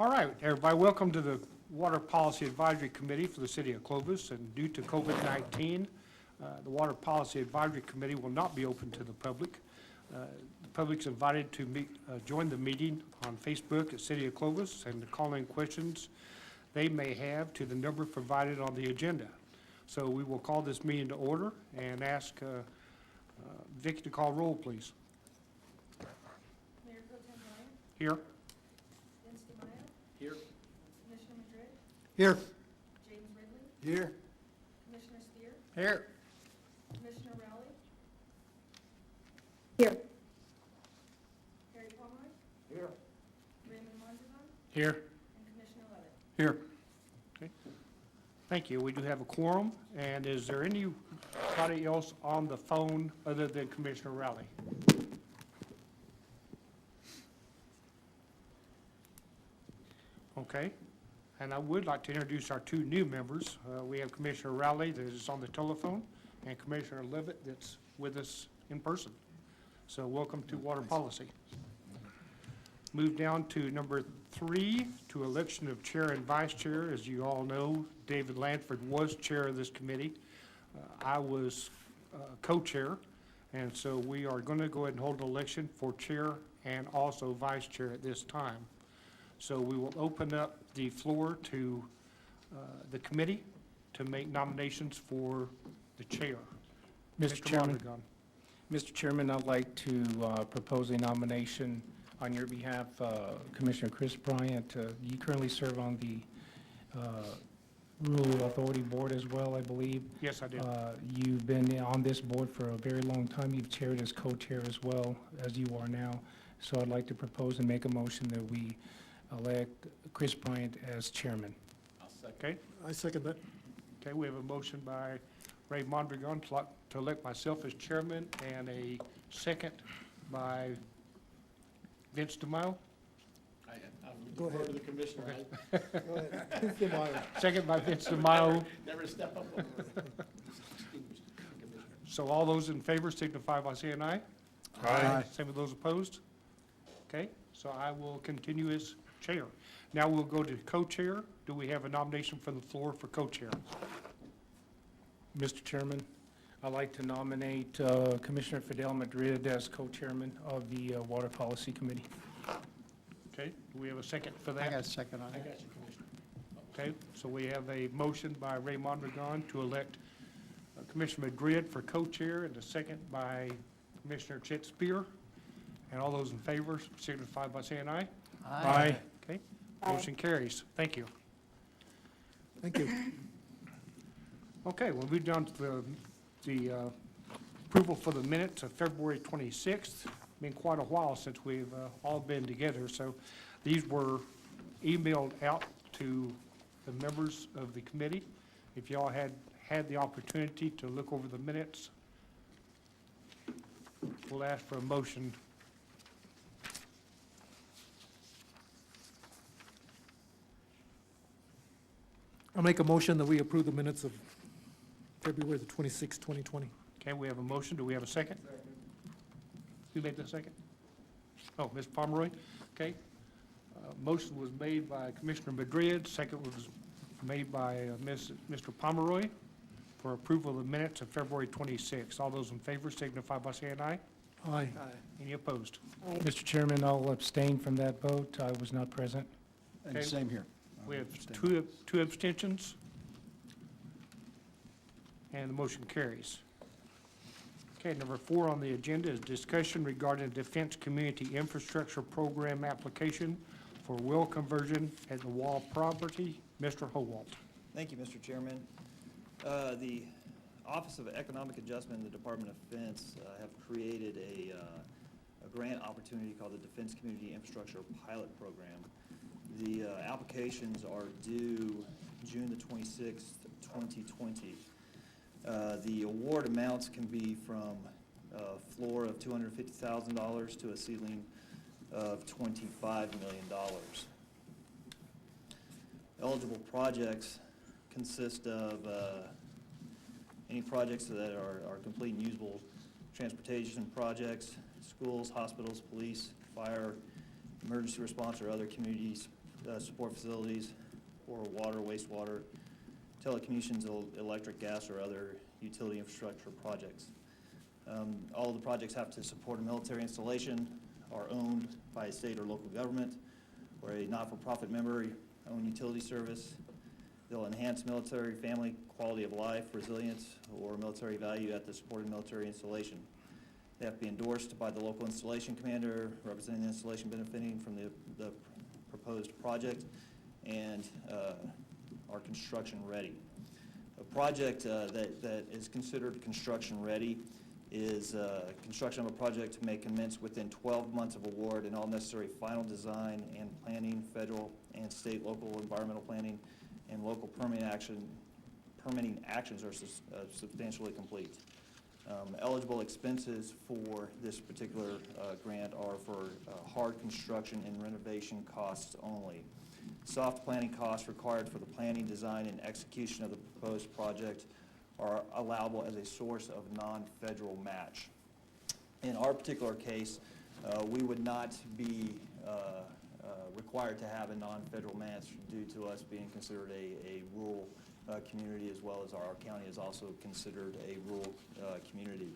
All right, everybody, welcome to the Water Policy Advisory Committee for the City of Clovis. And due to COVID-19, the Water Policy Advisory Committee will not be open to the public. The public's invited to join the meeting on Facebook at City of Clovis and to call in questions they may have to the number provided on the agenda. So we will call this meeting to order and ask Vicki to call roll, please. Mayor Pro Tem Bryant, Here. Vince DeMaio, Here. Commissioner Madrid, Here. James Ridley, Here. Commissioner Steer, Here. Commissioner Rowley, Here. Harry Pomeroy, Here. Raymond Mondragon, Here. and Commissioner Levitt. Here. Okay. Thank you. We do have a quorum. And is there anybody else on the phone other than Commissioner Rowley? Okay. And I would like to introduce our two new members. We have Commissioner Rowley that is on the telephone and Commissioner Levitt that's with us in person. So welcome to Water Policy. Move down to number 3, to election of chair and vice chair. As you all know, David Lanford was chair of this committee. I was co-chair, and so we are going to go ahead and hold an election for chair and also vice chair at this time. So we will open up the floor to the committee to make nominations for the chair. Mr. Chairman, Mondragon. Mr. Chairman, I'd like to propose a nomination on your behalf, Commissioner Chris Bryant. You currently serve on the Rural Authority Board as well, I believe. Yes, I did. You've been on this board for a very long time. You've chaired as co-chair as well as you are now. So I'd like to propose and make a motion that we elect Chris Bryant as chairman. Okay. I second that. Okay, we have a motion by Ray Mondragon to elect myself as chairman and a second by Vince DeMaio. I would defer to the commissioner. Go ahead. Second by Vince DeMaio. Never step up over So all those in favor signify by saying aye. Aye. Same with those opposed. Okay, so I will continue as chair. Now we'll go to co-chair. Do we have a nomination from the floor for co-chair? Mr. Chairman, I'd like to nominate Commissioner Fidel Madrid as co-chairman of the Water Policy Committee. Okay, do we have a second for I that? got a second on I that. got you, Commissioner. Okay, so we have a motion by Ray Mondragon to elect Commissioner Madrid for co-chair and a second by Commissioner Chet Spear. And all those in favor signify by saying aye. Aye. Okay, Aye. motion carries. Thank you. Thank you. Okay, we'll move down to the approval for the minutes of February 26th. Been quite a while since we've all been together, so these were emailed out to the members of the committee. If y'all had the opportunity to look over the minutes, we'll ask for a motion. I'll make a motion that we approve the minutes of February the 26th, 2020. Okay, we have a motion. Do we have a second? Who made the second? Oh, Ms. Pomeroy. Okay. Motion was made by Commissioner Madrid. Second was made by Mr. Pomeroy for approval of the minutes of February 26th. All those in favor signify by saying aye. Aye. Any opposed? Mr. Chairman, I'll abstain from that vote. I was not present. And Okay. same here. We have two abstentions. And the motion carries. Okay, number 4 on the agenda is discussion regarding Defense Community Infrastructure Program application for well conversion at the Wall property. Mr. Howalt. Thank you, Mr. Chairman. The Office of Economic Adjustment and the Department of Defense have created a grant opportunity called the Defense Community Infrastructure Pilot Program. The applications are due June the 26th, 2020. The award amounts can be from a floor of $250,000 to a ceiling of $25 million. Eligible projects consist of any projects that are complete and usable transportation projects, schools, hospitals, police, fire, emergency response, or other community support facilities, or water, wastewater, telecommunications, electric, gas, or other utility infrastructure projects. All of the projects have to support a military installation, are owned by a state or local government, or a not-for-profit member-owned utility service. They'll enhance military family quality of life, resilience, or military value at the supported military installation. They have to be endorsed by the local installation commander, representing the installation benefiting from the proposed project, and are construction ready. A project that is considered construction ready is construction of a project may commence within 12 months of award, and all necessary final design and planning, federal and state, local environmental planning, and local permitting actions are substantially complete. Eligible expenses for this particular grant are for hard construction and renovation costs only. Soft planning costs required for the planning, design, and execution of the proposed project are allowable as a source of non-federal match. In our particular case, we would not be required to have a non-federal match due to us being considered a rural community, as well as our county is also considered a rural community.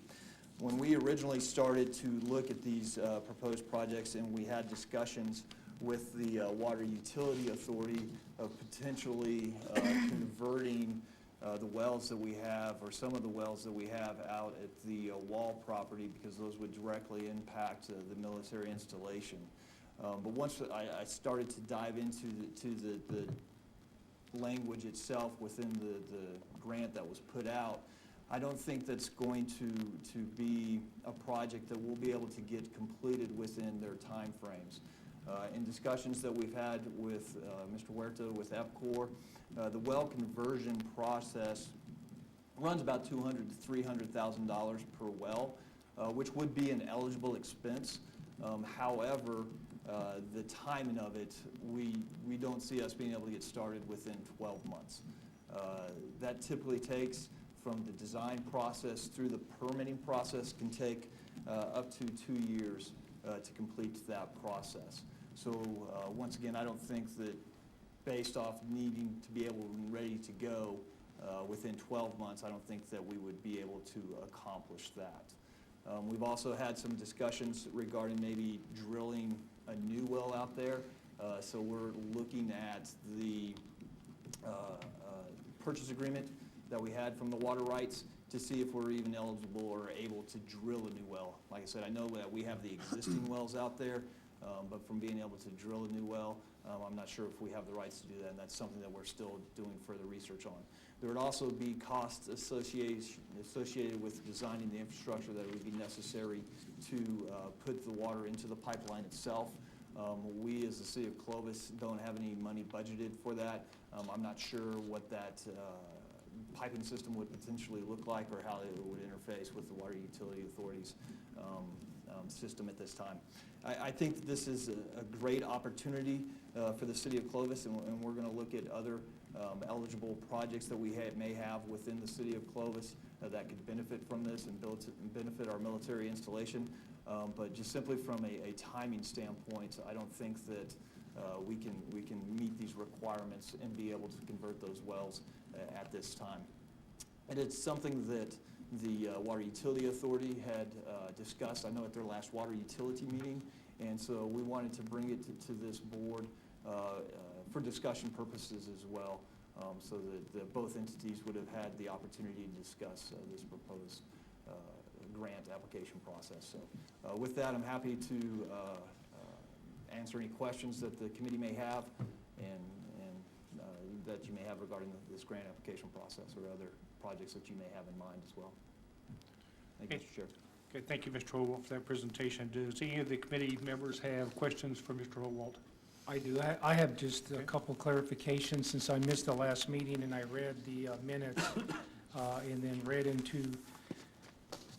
When we originally started to look at these proposed projects, and we had discussions with the Water Utility Authority of potentially converting the wells that we have, or some of the wells that we have out at the Wall property, because those would directly impact the military installation. But once I started to dive into the language itself within the grant that was put out, I don't think that's going to be a project that we'll be able to get completed within their timeframes. In discussions that we've had with Mr. Huerta, with EPCOR, the well conversion process runs about $200,000 to $300,000 per well, which would be an eligible expense. However, the timing of it, we don't see us being able to get started within 12 months. That typically takes, from the design process through the permitting process, can take up to 2 years to complete that process. So once again, I don't think that, based off needing to be able and ready to go within 12 months, I don't think that we would be able to accomplish that. We've also had some discussions regarding maybe drilling a new well out there. So we're looking at the purchase agreement that we had from the water rights to see if we're even eligible or able to drill a new well. Like I said, I know that we have the existing wells out there, but from being able to drill a new well, I'm not sure if we have the rights to do that, and that's something that we're still doing further research on. There would also be costs associated with designing the infrastructure that would be necessary to put the water into the pipeline itself. We, as the city of Clovis, don't have any money budgeted for that. I'm not sure what that piping system would potentially look like, or how it would interface with the Water Utility Authority's system at this time. I think that this is a great opportunity for the city of Clovis, and we're going to look at other eligible projects that we may have within the city of Clovis that could benefit from this and benefit our military installation. But just simply from a timing standpoint, I don't think that we can meet these requirements and be able to convert those wells at this time. And it's something that the Water Utility Authority had discussed, I know, at their last water utility meeting, and so we wanted to bring it to this board for discussion purposes as well, so that both entities would have had the opportunity to discuss this proposed grant application process. So with that, I'm happy to answer any questions that the committee may have, and that you may have regarding this grant application process or other projects that you may have in mind as well. Thank you, Mr. Chair. Okay, thank you, Mr. Holwalt, for that presentation. Does any of the committee members have questions for Mr. Holwalt? I do. I have just a couple clarifications, since I missed the last meeting and I read the minutes and then read into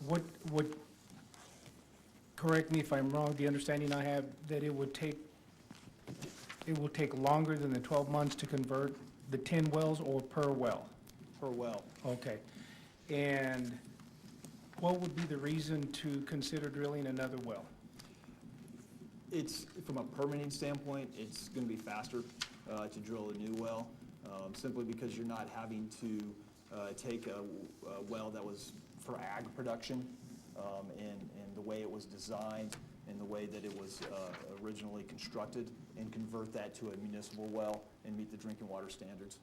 what, correct me if I'm wrong, the understanding I have that it will take longer than the 12 months to convert the 10 wells, or per well? Per well. Okay. And what would be the reason to consider drilling another well? It's, from a permitting standpoint, it's gonna be faster to drill a new well, simply because you're not having to take a well that was for ag production, and the way it was designed and the way that it was originally constructed, and convert that to a municipal well and meet the drinking water standards.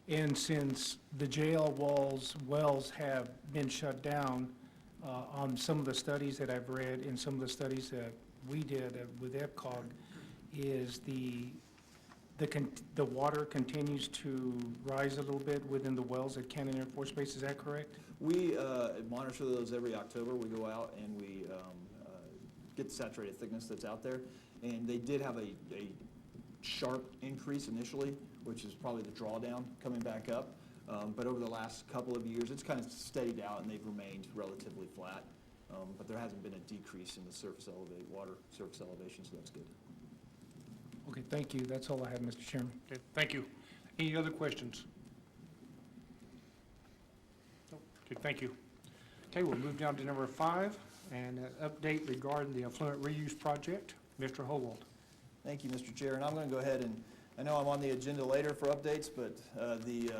And since the jail wells have been shut down, on some of the studies that I've read and some of the studies that we did with EPCOG, is the water continues to rise a little bit within the wells at Cannon Air Force Base, is that correct? We monitor those every October. We go out and we get the saturated thickness that's out there. And they did have a sharp increase initially, which is probably the drawdown coming back up. But over the last couple of years, it's kind of steadied out and they've remained relatively flat. But there hasn't been a decrease in the water surface elevation, so that's good. Okay, thank you. That's all I have, Mr. Chairman. Okay, thank you. Any other questions? Okay, thank you. Okay, we'll move down to number 5, and an update regarding the effluent reuse project. Mr. Howald. Thank you, Mr. Chair, and I'm going to go ahead and, I know I'm on the agenda later for updates, but the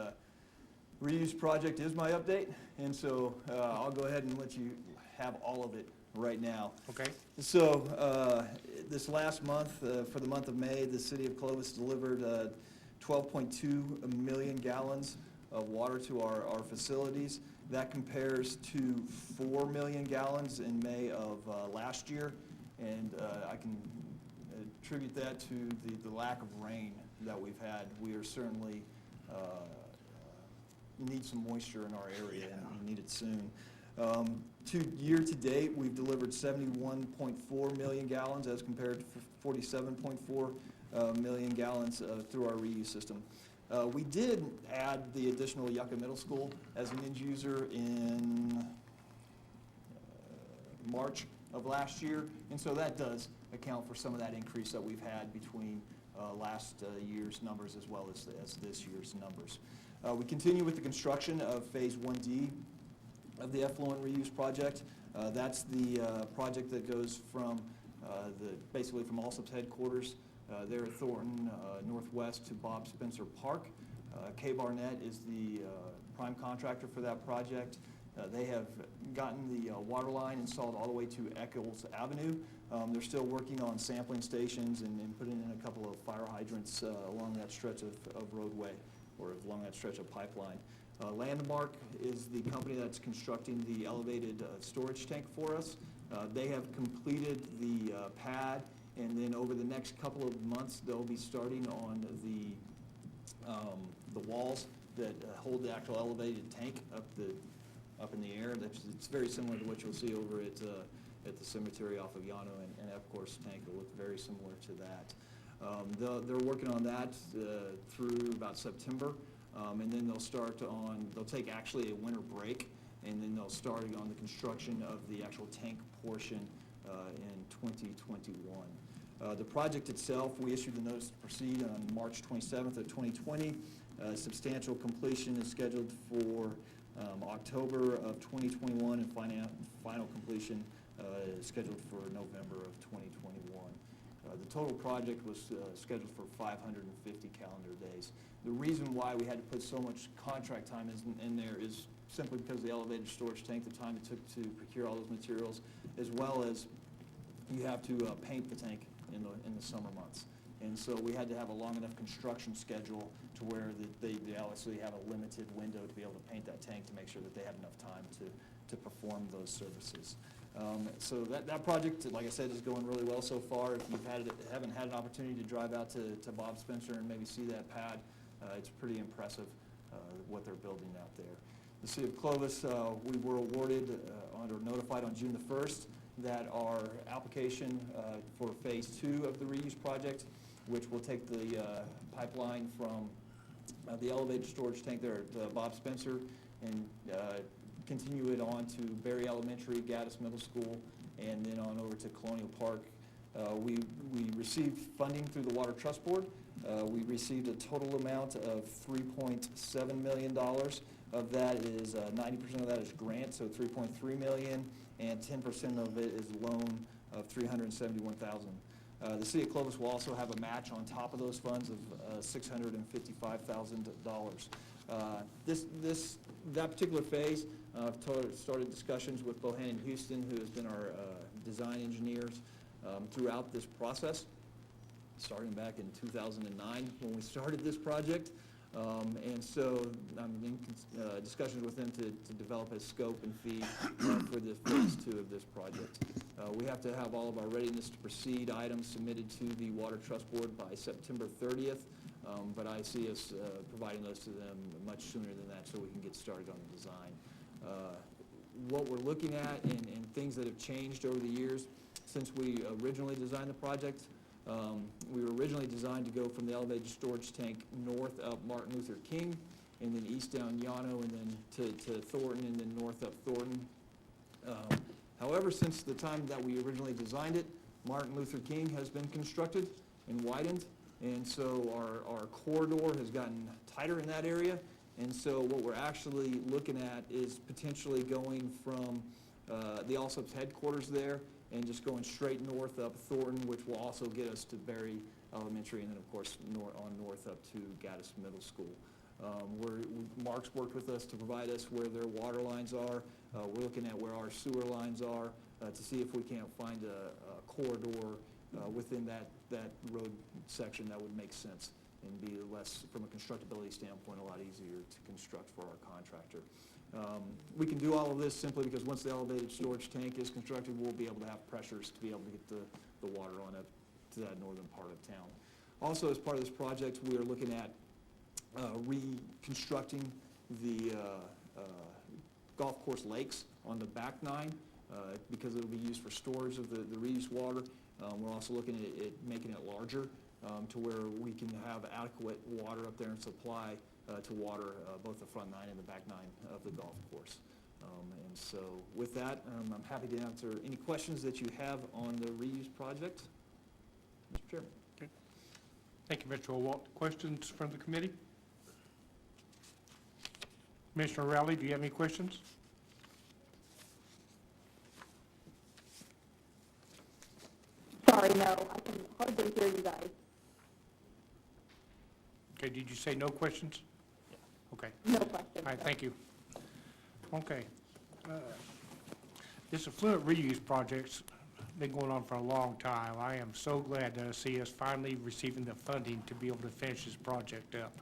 reuse project is my update, and so I'll go ahead and let you have all of it right now. Okay. So this last month, for the month of May, the city of Clovis delivered 12.2 million gallons of water to our facilities. That compares to 4 million gallons in May of last year, and I can attribute that to the lack of rain that we've had. We are certainly need some moisture in our area, and we need it soon. Year to date, we've delivered 71.4 million gallons as compared to 47.4 million gallons through our reuse system. We did add the additional Yucca Middle School as an end user in March of last year, and so that does account for some of that increase that we've had between last year's numbers as well as this year's numbers. We continue with the construction of Phase 1D of the effluent reuse project. That's the project that goes from basically from Allsup's headquarters there at Thornton Northwest to Bob Spencer Park. K. Barnett is the prime contractor for that project. They have gotten the water line installed all the way to Eccles Avenue. They're still working on sampling stations and putting in a couple of fire hydrants along that stretch of roadway, or along that stretch of pipeline. Landmark is the company that's constructing the elevated storage tank for us. They have completed the pad, and then over the next couple of months, they'll be starting on the walls that hold the actual elevated tank up in the air. It's very similar to what you'll see over at the cemetery off of Llano, and Epcor's tank will look very similar to that. They're working on that through about September, and then they'll take actually a winter break, and then they'll start on the construction of the actual tank portion in 2021. The project itself, we issued the notice to proceed on March 27th of 2020. Substantial completion is scheduled for October of 2021, and final completion is scheduled for November of 2021. The total project was scheduled for 550 calendar days. The reason why we had to put so much contract time in there is simply because of the elevated storage tank, the time it took to procure all those materials, as well as you have to paint the tank in the summer months. And so we had to have a long enough construction schedule to where they obviously have a limited window to be able to paint that tank to make sure that they have enough time to perform those services. So that project, like I said, is going really well so far. If you haven't had an opportunity to drive out to Bob Spencer and maybe see that pad, it's pretty impressive what they're building out there. The City of Clovis, we were awarded or notified on June the 1st that our application for Phase 2 of the reuse project, which will take the pipeline from the elevated storage tank there at Bob Spencer and continue it on to Berry Elementary, Gaddis Middle School, and then on over to Colonial Park. We received funding through the Water Trust Board. We received a total amount of $3.7 million. Of that is 90% of that is grant, so $3.3 million, and 10% of it is loan of $371,000. The city of Clovis will also have a match on top of those funds of $655,000. That particular phase, I've started discussions with Bohannon Houston, who has been our design engineers throughout this process, starting back in 2009 when we started this project. And so I'm in discussions with them to develop a scope and fee for the phase 2 of this project. We have to have all of our readiness to proceed items submitted to the Water Trust Board by September 30th, but I see us providing those to them much sooner than that so we can get started on the design. What we're looking at and things that have changed over the years since we originally designed the project. We were originally designed to go from the elevated storage tank north up Martin Luther King, and then east down Llano, and then to Thornton, and then north up Thornton. However, since the time that we originally designed it, Martin Luther King has been constructed and widened, and so our corridor has gotten tighter in that area. And so what we're actually looking at is potentially going from the Allsup's headquarters there and just going straight north up Thornton, which will also get us to Berry Elementary, and then of course north up to Gaddis Middle School. Mark's worked with us to provide us where their water lines are. We're looking at where our sewer lines are to see if we can't find a corridor within that road section that would make sense and be less, from a constructability standpoint, a lot easier to construct for our contractor. We can do all of this simply because once the elevated storage tank is constructed, we'll be able to have pressures to be able to get the water on up to that northern part of town. Also, as part of this project, we are looking at reconstructing the golf course lakes on the back 9 because it will be used for storage of the reused water. We're also looking at making it larger to where we can have adequate water up there and supply to water both the front 9 and the back 9 of the golf course. And so with that, I'm happy to answer any questions that you have on the reuse project. Mr. Chairman. Okay. Thank you, Mr. O'Walt. Questions from the committee? Commissioner Rowley, do you have any questions? Sorry, no, I can hardly hear you guys. Okay, did you say no questions? Okay. No questions. All right, thank you. Okay. This affluent reuse project's been going on for a long time. I am so glad to see us finally receiving the funding to be able to finish this project up.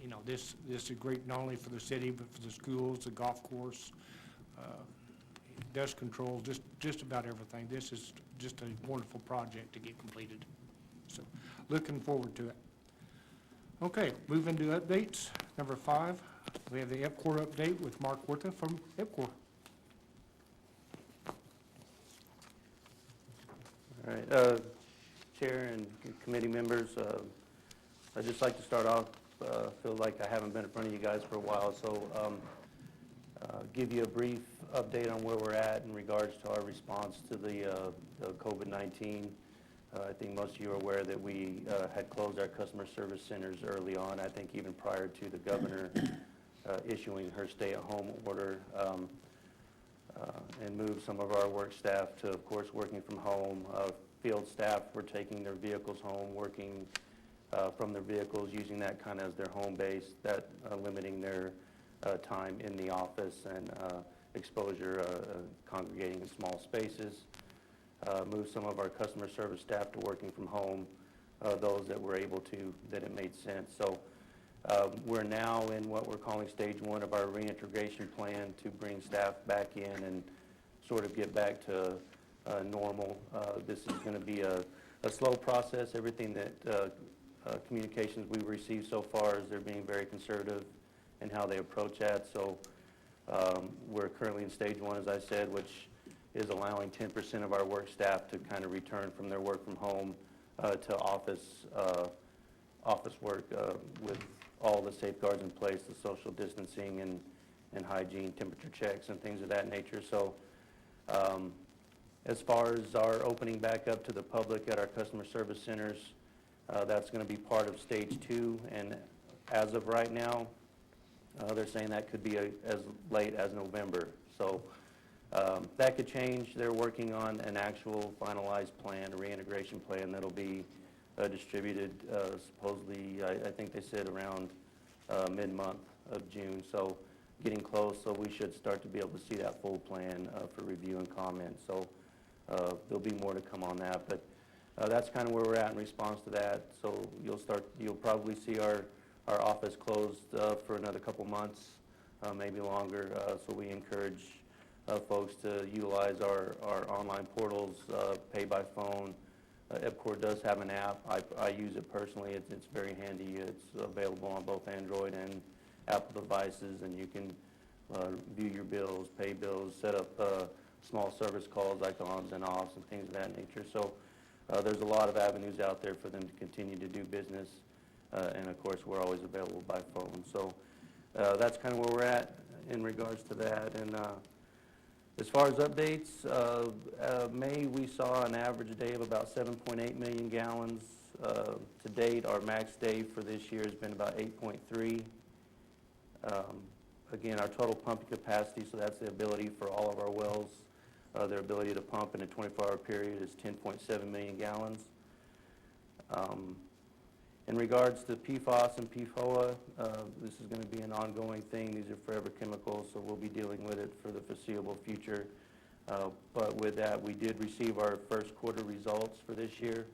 You know, this is great not only for the city, but for the schools, the golf course, dust control, just about everything. This is just a wonderful project to get completed. So, looking forward to it. Okay, moving to updates. Number 5, we have the EPCOR update with Mark Wortha from EPCOR. All right, Chair and committee members, I'd just like to start off, feel like I haven't been in front of you guys for a while, so give you a brief update on where we're at in regards to our response to the COVID-19. I think most of you are aware that we had closed our customer service centers early on, I think even prior to the governor issuing her stay-at-home order, and moved some of our work staff to, of course, working from home. Field staff were taking their vehicles home, working from their vehicles, using that kind of as their home base, that limiting their time in the office and exposure, congregating in small spaces. Moved some of our customer service staff to working from home, those that were able to, that it made sense. So we're now in what we're calling stage 1 of our reintegration plan to bring staff back in and sort of get back to normal. This is going to be a slow process. Everything that communications we've received so far is they're being very conservative in how they approach that. So we're currently in stage 1, as I said, which is allowing 10% of our work staff to kind of return from their work from home to office work with all the safeguards in place, the social distancing and hygiene, temperature checks and things of that nature. So as far as our opening back up to the public at our customer service centers, that's going to be part of stage 2, and as of right now, they're saying that could be as late as November. So That could change. They're working on an actual finalized plan, a reintegration plan that'll be distributed supposedly, I think they said around mid-month of June. So getting close, so we should start to be able to see that full plan for review and comment. So there'll be more to come on that, but that's kind of where we're at in response to that. So you'll probably see our office closed for another couple months, maybe longer. So we encourage folks to utilize our online portals, pay by phone. EPCOR does have an app. I use it personally. It's very handy. It's available on both Android and Apple devices, and you can view your bills, pay bills, set up small service calls like ons and offs and things of that nature. So there's a lot of avenues out there for them to continue to do business, and of course we're always available by phone. So that's kind of where we're at in regards to that. And as far as updates, May we saw an average day of about 7.8 million gallons. To date, our max day for this year has been about 8.3. Again, our total pumping capacity, so that's the ability for all of our wells, their ability to pump in a 24-hour period is 10.7 million gallons. In regards to PFAS and PFOA, this is going to be an ongoing thing. These are forever chemicals, so we'll be dealing with it for the foreseeable future. But with that, we did receive our first quarter results for this year.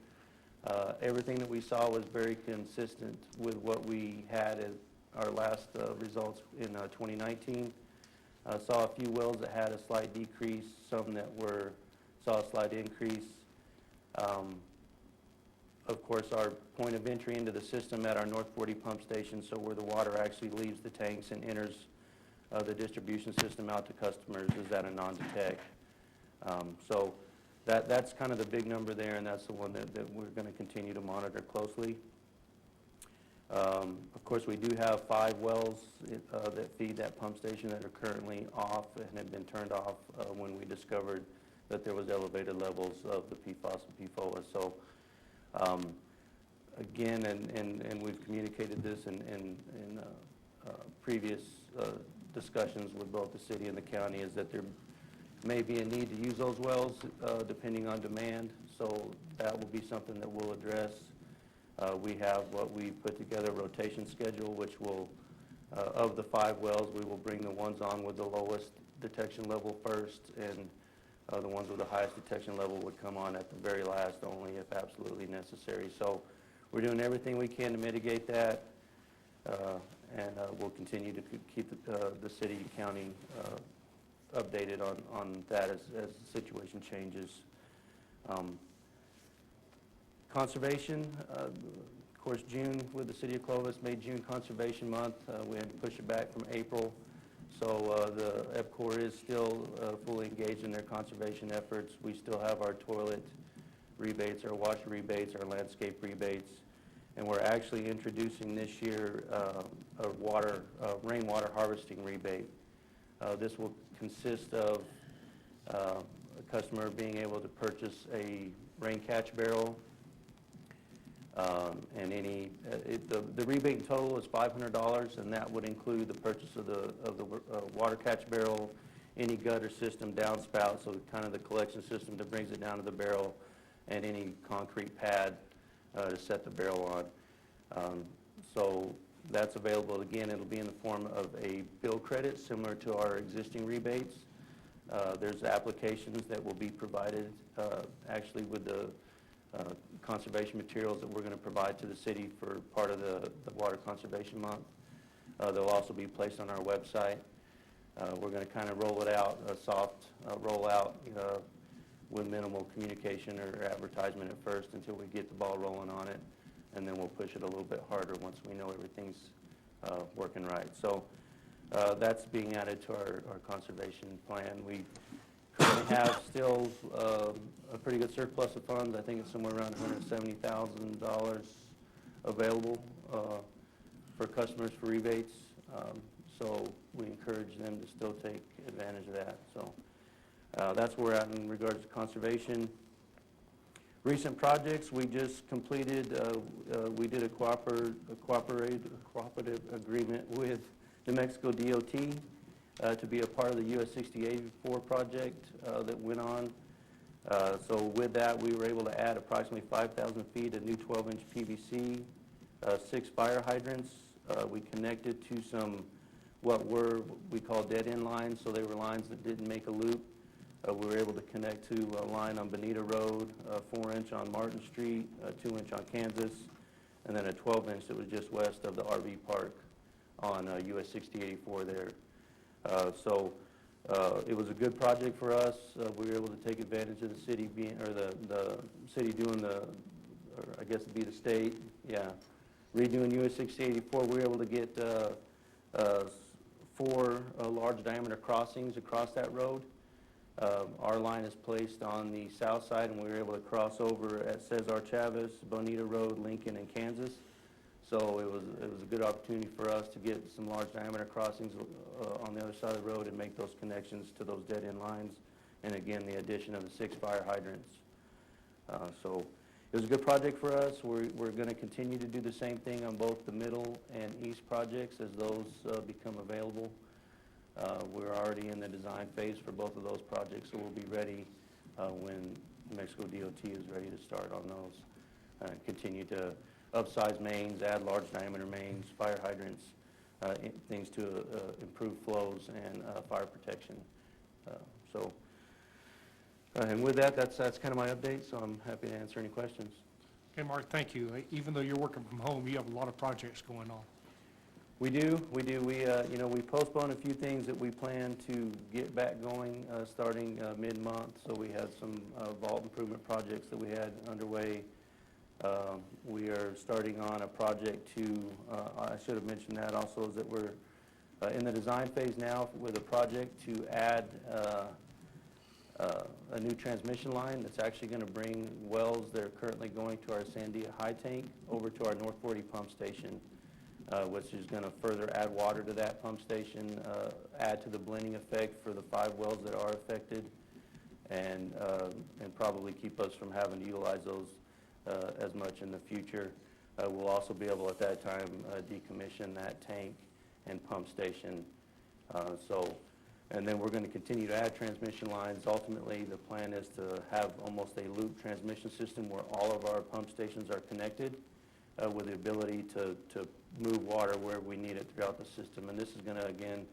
Everything that we saw was very consistent with what we had as our last results in 2019. Saw a few wells that had a slight decrease, some that saw a slight increase. Of course, our point of entry into the system at our North 40 pump station, so where the water actually leaves the tanks and enters the distribution system out to customers, is at a non-detect. So that's kind of the big number there, and that's the one that we're going to continue to monitor closely. Of course, we do have 5 wells that feed that pump station that are currently off and had been turned off when we discovered that there was elevated levels of the PFAS and PFOA. So again, and we've communicated this in previous discussions with both the city and the county, is that there may be a need to use those wells depending on demand. So that will be something that we'll address. We have what we put together, a rotation schedule, which will, of the 5 wells, we will bring the ones on with the lowest detection level first, and the ones with the highest detection level would come on at the very last only if absolutely necessary. So we're doing everything we can to mitigate that, and we'll continue to keep the city and county updated on that as the situation changes. Conservation, of course, June with the city of Clovis made June Conservation Month. We had to push it back from April. So the EPCOR is still fully engaged in their conservation efforts. We still have our toilet rebates, our washer rebates, our landscape rebates, and we're actually introducing this year a rainwater harvesting rebate. This will consist of a customer being able to purchase a rain catch barrel, and the rebate in total is $500, and that would include the purchase of the water catch barrel, any gutter system, downspout, so kind of the collection system that brings it down to the barrel, and any concrete pad to set the barrel on. So that's available. Again, it'll be in the form of a bill credit similar to our existing rebates. There's applications that will be provided actually with the conservation materials that we're going to provide to the city for part of the Water Conservation Month. They'll also be placed on our website. We're going to kind of roll it out, a soft rollout with minimal communication or advertisement at first until we get the ball rolling on it, and then we'll push it a little bit harder once we know everything's working right. So that's being added to our conservation plan. We currently have still a pretty good surplus of funds. I think it's somewhere around $170,000 available for customers for rebates. So we encourage them to still take advantage of that. So that's where we're at in regards to conservation. Recent projects we just completed, we did a cooperative agreement with New Mexico DOT. to be a part of the US 6084 project that went on. So with that, we were able to add approximately 5,000 feet of new 12-inch PVC, 6 fire hydrants. We connected to some we call dead-end lines, so they were lines that didn't make a loop. We were able to connect to a line on Bonita Road, a 4-inch on Martin Street, a 2-inch on Kansas, and then a 12-inch that was just west of the RV park on US 6084 there. So it was a good project for us. We were able to take advantage of the city being, or the city doing or I guess it'd be the state, yeah, redoing US 6084. We were able to get 4 large diameter crossings across that road. Our line is placed on the south side, and we were able to cross over at Cesar Chavez, Bonita Road, Lincoln, and Kansas. So it was a good opportunity for us to get some large diameter crossings on the other side of the road and make those connections to those dead-end lines. And again, the addition of the 6 fire hydrants. So it was a good project for us. We're going to continue to do the same thing on both the middle and east projects as those become available. We're already in the design phase for both of those projects, so we'll be ready when New Mexico DOT is ready to start on those. Continue to upsize mains, add large diameter mains, fire hydrants, things to improve flows and fire protection. And with that, that's kind of my update, so I'm happy to answer any questions. Okay, Mark, thank you. Even though you're working from home, you have a lot of projects going on. We do. We postponed a few things that we plan to get back going starting mid-month. So we had some vault improvement projects that we had underway. We are starting on a project I should have mentioned that also, is that we're in the design phase now with a project to add a new transmission line that's actually going to bring wells that are currently going to our Sandia high tank over to our North 40 pump station, which is going to further add water to that pump station, add to the blending effect for the 5 wells that are affected, and probably keep us from having to utilize those as much in the future. We'll also be able at that time decommission that tank and pump station. And then we're going to continue to add transmission lines. Ultimately, the plan is to have almost a loop transmission system where all of our pump stations are connected with the ability to move water where we need it throughout the system. And this is going to, again,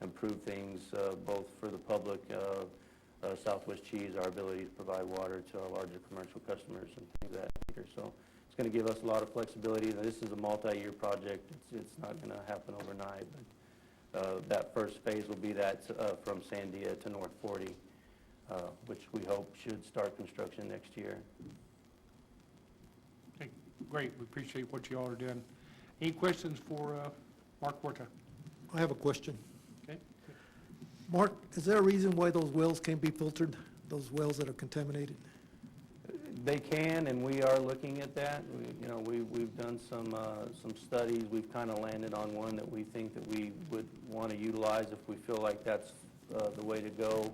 improve things both for the public, Southwest Cheese, our ability to provide water to our larger commercial customers and things of that nature. So it's going to give us a lot of flexibility. This is a multi-year project. It's not going to happen overnight. But that first phase will be that from Sandia to North 40, which we hope should start construction next year. Okay, great. We appreciate what you all are doing. Any questions for Mark Huerta? I have a question. Okay. Mark, is there a reason why those wells can't be filtered, those wells that are contaminated? They can, and we are looking at that. We've done some studies. We've kind of landed on one that we think that we would want to utilize if we feel like that's the way to go.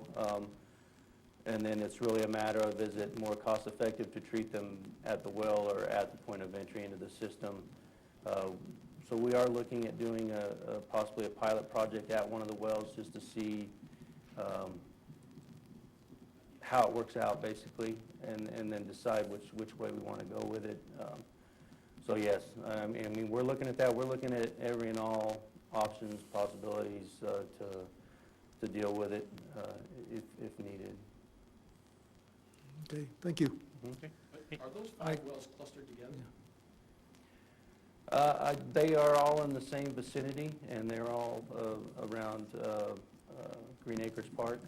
And then it's really a matter of, is it more cost effective to treat them at the well or at the point of entry into the system? So we are looking at doing possibly a pilot project at one of the wells just to see how it works out, basically, and then decide which way we want to go with it. So yes, I mean, we're looking at that. We're looking at every and all options, possibilities to deal with it if needed. Okay, thank you. Okay. Are those 5 wells clustered together? They are all in the same vicinity, and they're all around Green Acres Park.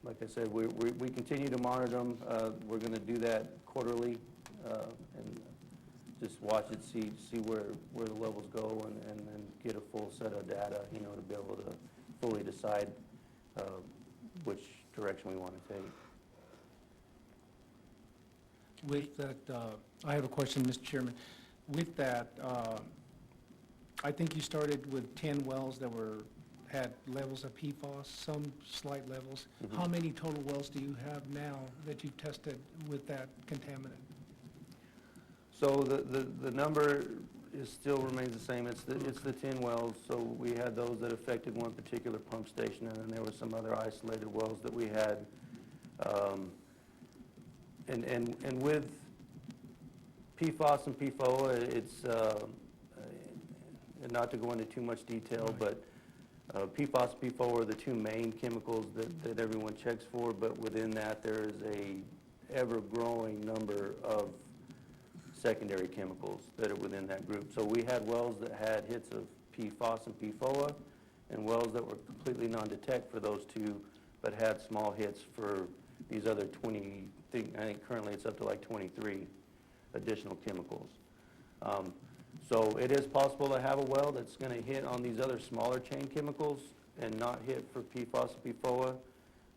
Like I said, we continue to monitor them. We're going to do that quarterly and just watch it, see where the levels go, and then get a full set of data, to be able to fully decide which direction we want to take. With that, I have a question, Mr. Chairman. With that, I think you started with 10 wells that had levels of PFAS, some slight levels. Mm-hmm. How many total wells do you have now that you've tested with that contaminant? So the number It still remains the same. It's the 10 wells. So we had those that affected one particular pump station, and then there were some other isolated wells that we had. And with PFOS and PFOA, it's, and not to go into too much detail, but PFOS and PFOA are the two main chemicals that everyone checks for, but within that there is a ever-growing number of secondary chemicals that are within that group. So we had wells that had hits of PFOS and PFOA, and wells that were completely non-detect for those two, but had small hits for these other 20, I think currently it's up to like 23 additional chemicals. So it is possible to have a well that's going to hit on these other smaller chain chemicals and not hit for PFOS and PFOA,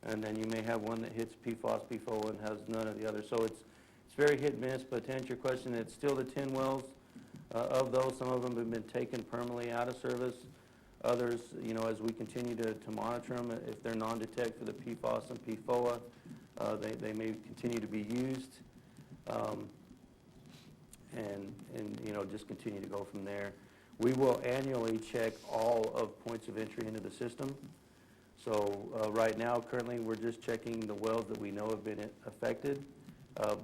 and then you may have one that hits PFOS, PFOA, and has none of the others. So it's very hit and miss, but to answer your question, it's still the 10 wells. Of those, some of them have been taken permanently out of service. Others, you know, as we continue to monitor them, if they're non-detect for the PFOS and PFOA, they may continue to be used, and you know, just continue to go from there. We will annually check all of points of entry into the system. So right now, currently, we're just checking the wells that we know have been affected.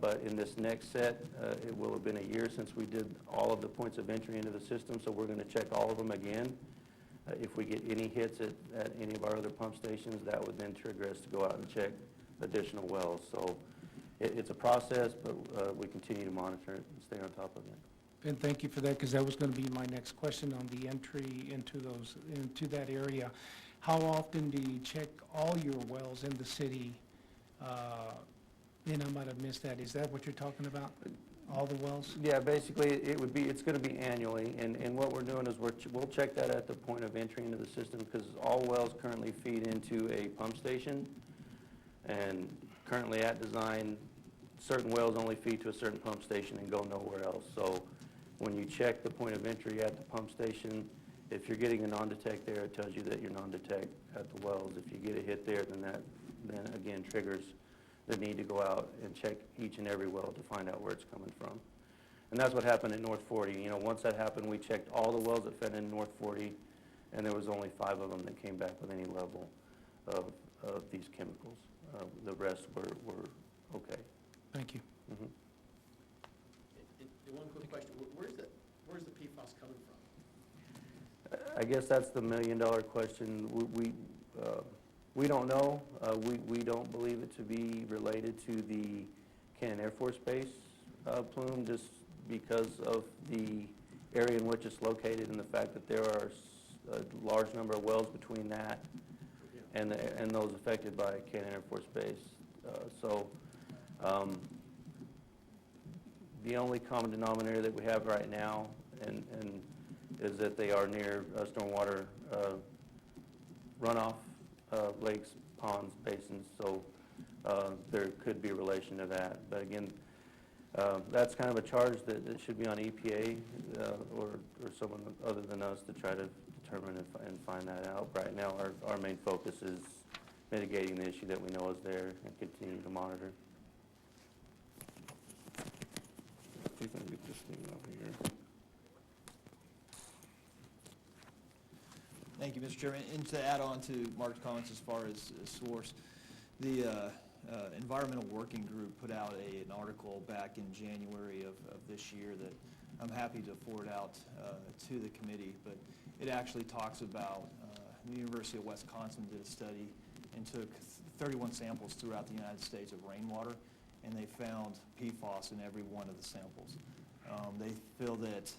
But in this next set, it will have been a year since we did all of the points of entry into the system, so we're going to check all of them again. If we get any hits at any of our other pump stations, that would then trigger us to go out and check additional wells. So it's a process, but we continue to monitor it and stay on top of it. And thank you for that, because that was going to be my next question on the entry into that area. How often do you check all your wells in the city? And I might have missed that. Is that what you're talking about? All the wells? Yeah, basically, it's going to be annually, and what we're doing is we'll check that at the point of entry into the system, because all wells currently feed into a pump station, and currently at design, certain wells only feed to a certain pump station and go nowhere else. So when you check the point of entry at the pump station, if you're getting a non-detect there, it tells you that you're non-detect at the wells. If you get a hit there, then that again triggers the need to go out and check each and every well to find out where it's coming from. And that's what happened at North 40. You know, once that happened, we checked all the wells that fed in North 40, and there was only 5 of them that came back with any level of these chemicals. The rest were okay. Thank you. Mm-hmm. And one quick question, where's the PFAS coming from? I guess that's the million-dollar question. We don't know. We don't believe it to be related to the Cannon Air Force Base plume, just because of the area in which it's located and the fact that there are a large number of wells between that and those affected by Cannon Air Force Base. The only common denominator that we have right now and is that they are near stormwater runoff, lakes, ponds, basins, so there could be a relation to that. But again, that's kind of a charge that should be on EPA or someone other than us to try to determine and find that out. Right now, our main focus is mitigating the issue that we know is there and continue to monitor. I think I get this thing over here. Thank you, Mr. Chairman. And to add on to Mark's comments as far as source, the Environmental Working Group put out an article back in January of this year that I'm happy to forward out to the committee, but it actually talks about the University of Wisconsin did a study and took 31 samples throughout the United States of rainwater, and they found PFOS in every one of the samples. They feel that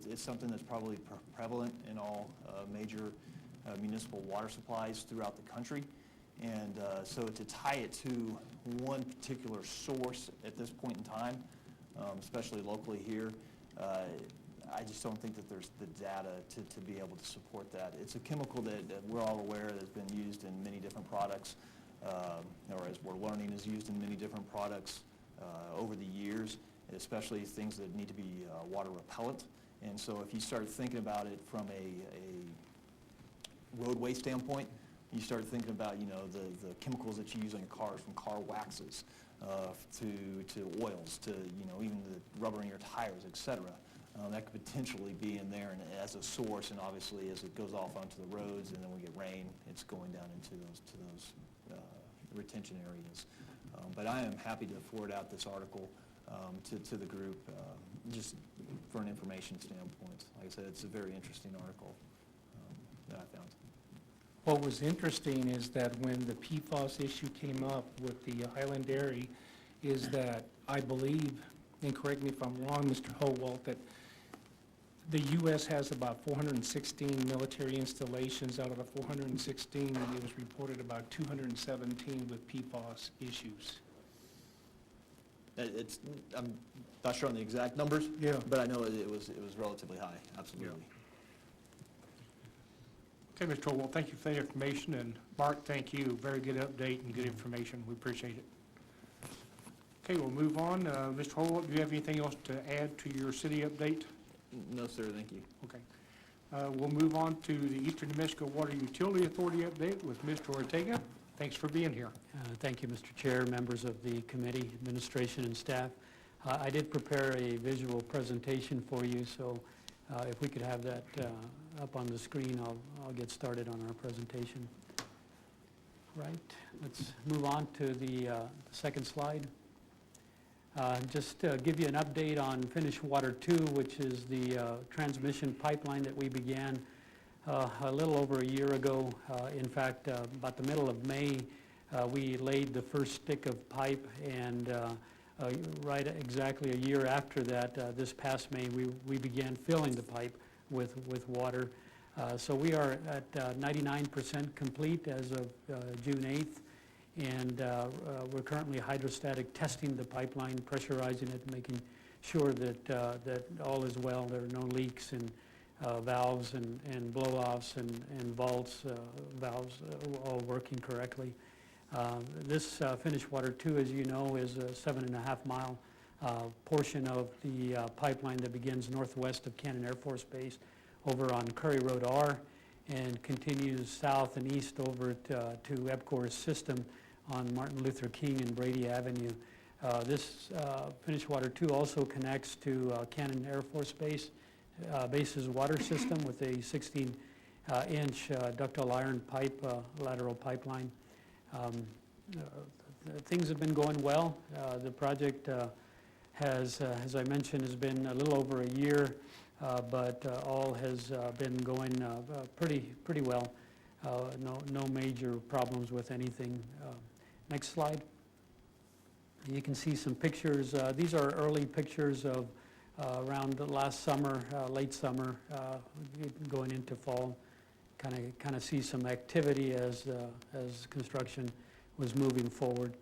it's something that's probably prevalent in all major municipal water supplies throughout the country. And so to tie it to one particular source at this point in time, especially locally here, I just don't think that there's the data to be able to support that. It's a chemical that we're all aware that has been used in many different products, or as we're learning is used in many different products over the years, especially things that need to be water repellent. And so if you start thinking about it from a roadway standpoint, you start thinking about, you know, the chemicals that you use on your cars, from car waxes to oils to, you know, even the rubber in your tires, et cetera. That could potentially be in there and as a source, and obviously as it goes off onto the roads and then we get rain, it's going down into those retention areas. But I am happy to forward out this article to the group, just for an information standpoint. Like I said, it's a very interesting article that I found. What was interesting is that when the PFAS issue came up with the Highland Dairy, is that I believe, and correct me if I'm wrong, Mr. Howald, that the U.S. has about 416 military installations. Out of the 416, it was reported about 217 with PFAS issues. I'm not sure on the exact numbers, Yeah. but I know it was relatively high, absolutely. Okay, Mr. Howell, thank you for that information, and Mark, thank you. Very good update and good information. We appreciate it. Okay, we'll move on. Mr. Howell, do you have anything else to add to your city update? No, sir, thank you. Okay. We'll move on to the Eastern New Mexico Water Utility Authority update with Mr. Ortega. Thanks for being here. Thank you, Mr. Chair, members of the committee, administration, and staff. I did prepare a visual presentation for you, so if we could have that up on the screen, I'll get started on our presentation. Right, let's move on to the second slide. Just to give you an update on Finished Water 2, which is the transmission pipeline that we began a little over a year ago. In fact, about the middle of May, we laid the first stick of pipe, and right exactly a year after that, this past May, we began filling the pipe with water. So we are at 99% complete as of June 8th, and we're currently hydrostatic testing the pipeline, pressurizing it, making sure that all is well. There are no leaks, and valves and blow-offs and vaults, valves all working correctly. This Finished Water 2, as you know, is a 7.5-mile portion of the pipeline that begins northwest of Cannon Air Force Base over on Curry Road R and continues south and east over to EPCOR's system on Martin Luther King and Brady Avenue. This Finished Water 2 also connects to Cannon Air Force Base's water system with a 16-inch ductile iron pipe, lateral pipeline. Things have been going well. The project has, as I mentioned, has been a little over a year, but all has been going pretty well. No major problems with anything. Next slide. You can see some pictures. These are early pictures of around last summer, late summer, going into fall. Kind of see some activity as construction was moving forward.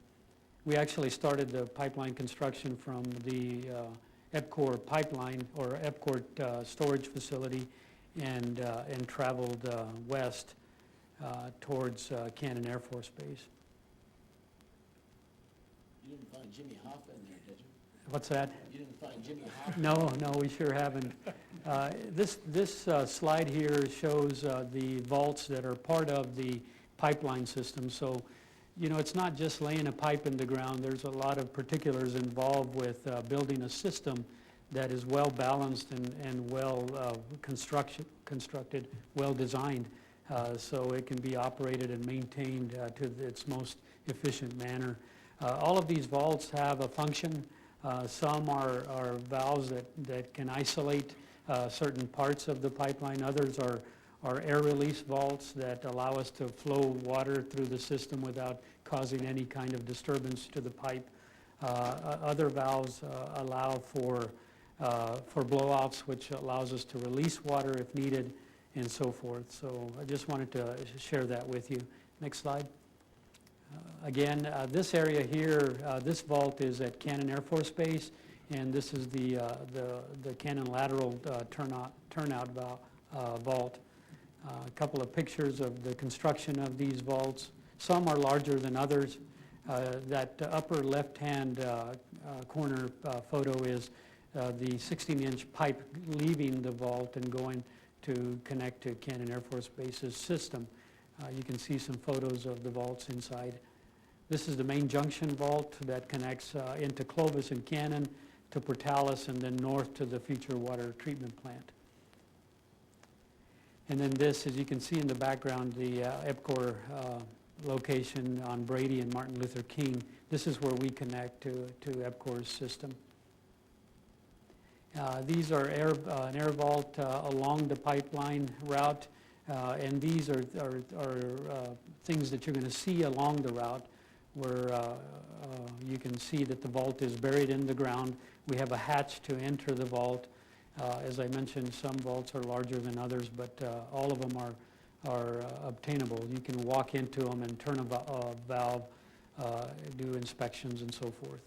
We actually started the pipeline construction from the EPCOR pipeline or EPCOR storage facility and traveled west towards Cannon Air Force Base. You didn't find Jimmy Hoffa in there, did you? What's that? You didn't find Jimmy Hoffa? No, we sure haven't. This slide here shows the vaults that are part of the pipeline system. So, you know, it's not just laying a pipe in the ground. There's a lot of particulars involved with building a system that is well balanced and well constructed, well designed, so it can be operated and maintained to its most efficient manner. All of these vaults have a function. Some are valves that can isolate certain parts of the pipeline. Others are air release vaults that allow us to flow water through the system without causing any kind of disturbance to the pipe. Other valves allow for blow-offs, which allows us to release water if needed, and so forth. So I just wanted to share that with you. Next slide. Again, this area here, this vault is at Cannon Air Force Base, and this is the Cannon lateral turnout vault. A couple of pictures of the construction of these vaults. Some are larger than others. That upper left-hand corner photo is the 16-inch pipe leaving the vault and going to connect to Cannon Air Force Base's system. You can see some photos of the vaults inside. This is the main junction vault that connects into Clovis and Cannon. to Portales, and then north to the future water treatment plant. And then this, as you can see in the background, the EPCOR location on Brady and Martin Luther King. This is where we connect to EPCOR's system. These are an air vault along the pipeline route, and these are things that you're going to see along the route where you can see that the vault is buried in the ground. We have a hatch to enter the vault. As I mentioned, some vaults are larger than others, but all of them are obtainable. You can walk into them and turn a valve, do inspections and so forth.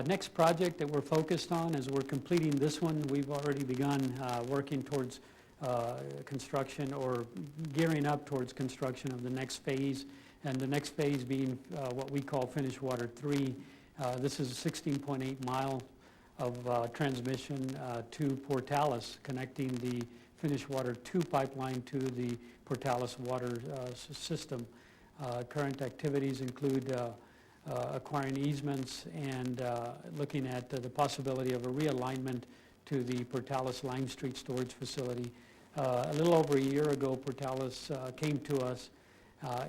Next project that we're focused on is we're completing this one. We've already begun working towards construction or gearing up towards construction of the next phase, and the next phase being what we call Finished Water 3. This is a 16.8 mile of transmission to Portales, connecting the Finished Water 2 pipeline to the Portales water system. Current activities include acquiring easements and looking at the possibility of a realignment to the Portales Lime Street storage facility. A little over a year ago, Portales came to us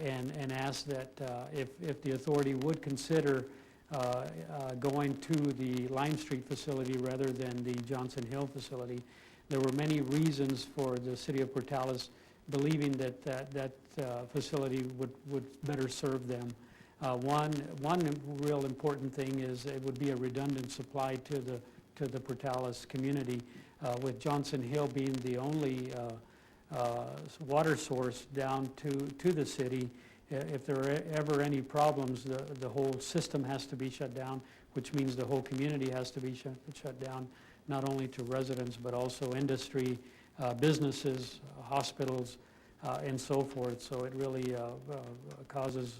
and asked that if the authority would consider going to the Lime Street facility rather than the Johnson Hill facility. There were many reasons for the city of Portales believing that facility would better serve them. One real important thing is it would be a redundant supply to the Portales community, with Johnson Hill being the only water source down to the city. If there are ever any problems, the whole system has to be shut down, which means the whole community has to be shut down, not only to residents but also industry, businesses, hospitals, and so forth. So it really causes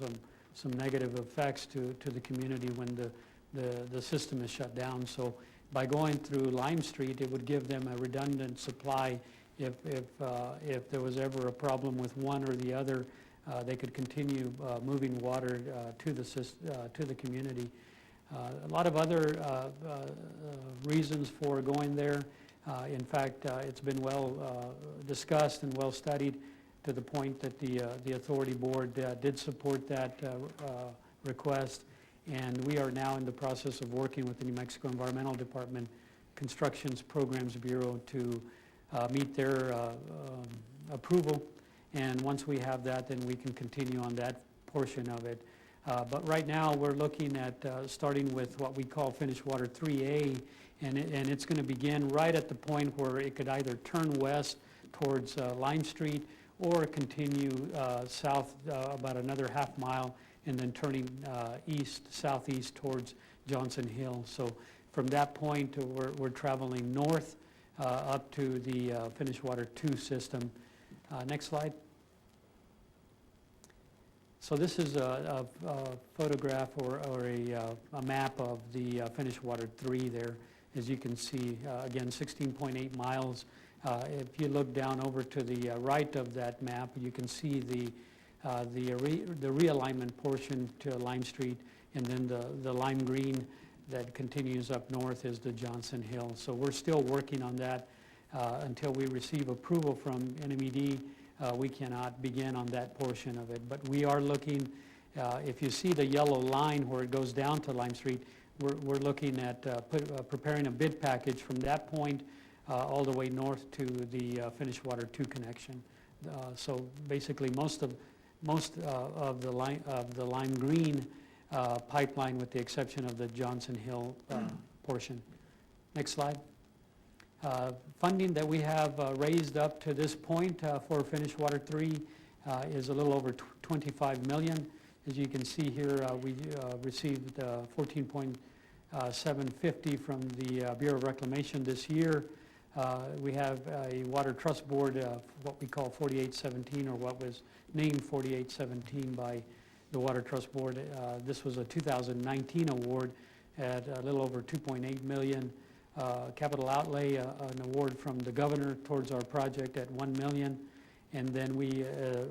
some negative effects to the community when the system is shut down. So by going through Lime Street, it would give them a redundant supply. If there was ever a problem with one or the other, they could continue moving water to the community. A lot of other reasons for going there. In fact, it's been well discussed and well studied to the point that the authority board did support that request, and we are now in the process of working with the New Mexico Environmental Department Constructions Programs Bureau to meet their approval, and once we have that, then we can continue on that portion of it. But right now, we're looking at starting with what we call Finished Water 3A, and it's going to begin right at the point where it could either turn west towards Lime Street or continue south about another half mile and then turning southeast towards Johnson Hill. So from that point, we're traveling north up to the Finished Water 2 system. Next slide. So this is a photograph or a map of the Finished Water 3 there. As you can see, again, 16.8 miles. If you look down over to the right of that map, you can see the realignment portion to Lime Street, and then the lime green that continues up north is the Johnson Hill. So we're still working on that until we receive approval from NMED. We cannot begin on that portion of it, but we are looking. If you see the yellow line where it goes down to Lime Street, we're looking at preparing a bid package from that point all the way north to the Finished Water 2 connection. So basically, most of the lime green pipeline, with the exception of the Johnson Hill portion. Next slide. Funding that we have raised up to this point for Finished Water 3 is a little over $25 million. As you can see here, we received $14.750 from the Bureau of Reclamation this year. We have a Water Trust Board, what we call 4817, or what was named 4817 by the Water Trust Board. This was a 2019 award at a little over $2.8 million. Capital outlay, an award from the governor towards our project at $1 million. And then we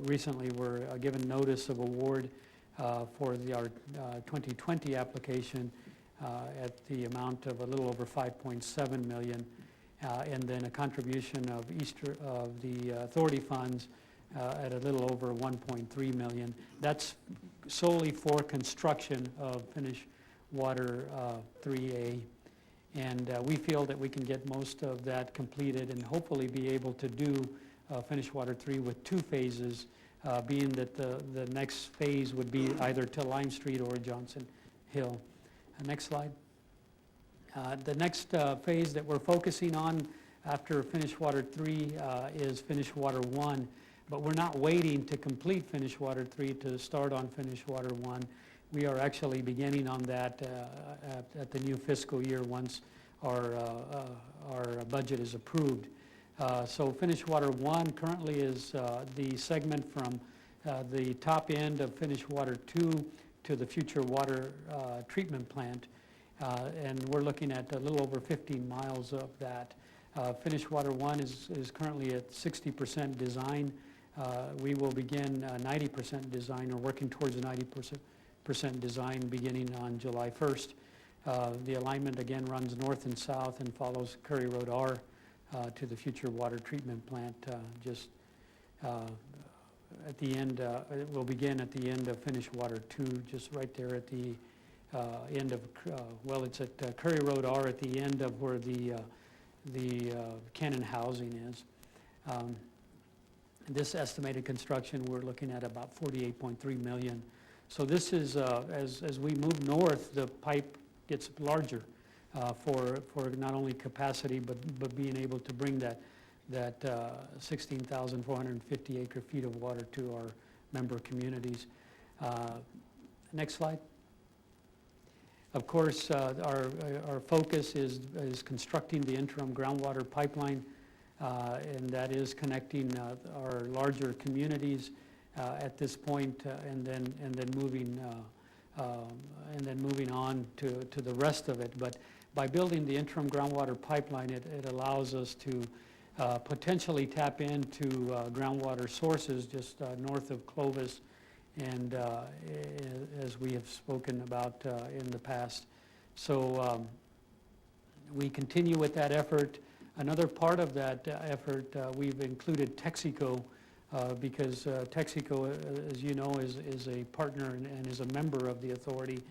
recently were given notice of award for our 2020 application at the amount of a little over $5.7 million, and then a contribution of the authority funds at a little over $1.3 million. That's solely for construction of Finish Water 3A. And we feel that we can get most of that completed and hopefully be able to do Finish Water 3 with 2 phases, being that the next phase would be either to Lime Street or Johnson Hill. Next slide. The next phase that we're focusing on after Finish Water 3 is Finish Water 1, but we're not waiting to complete Finish Water 3 to start on Finish Water 1. We are actually beginning on that at the new fiscal year once our budget is approved. So Finish Water 1 currently is the segment from the top end of Finish Water 2 to the future water treatment plant. And we're looking at a little over 15 miles of that. Finish Water 1 is currently at 60% design. We will begin 90% design, or working towards 90% design beginning on July 1st. The alignment again runs north and south and follows Curry Road R to the future water treatment plant just at the end. It will begin at the end of Finish Water 2, just right there at the end of, well, it's at Curry Road R at the end of where the Cannon housing is. This estimated construction, we're looking at about $48.3 million. So this is, as we move north, the pipe gets larger for not only capacity, but being able to bring that 16,450 acre-feet of water to our member communities. Next slide. Of course, our focus is constructing the interim groundwater pipeline, and that is connecting our larger communities at this point, and then moving on to the rest of it. But by building the interim groundwater pipeline, it allows us to potentially tap into groundwater sources just north of Clovis, and as we have spoken about in the past. So we continue with that effort. Another part of that effort, we've included Texaco, because Texaco, as you know, is a partner and is a member of the authority.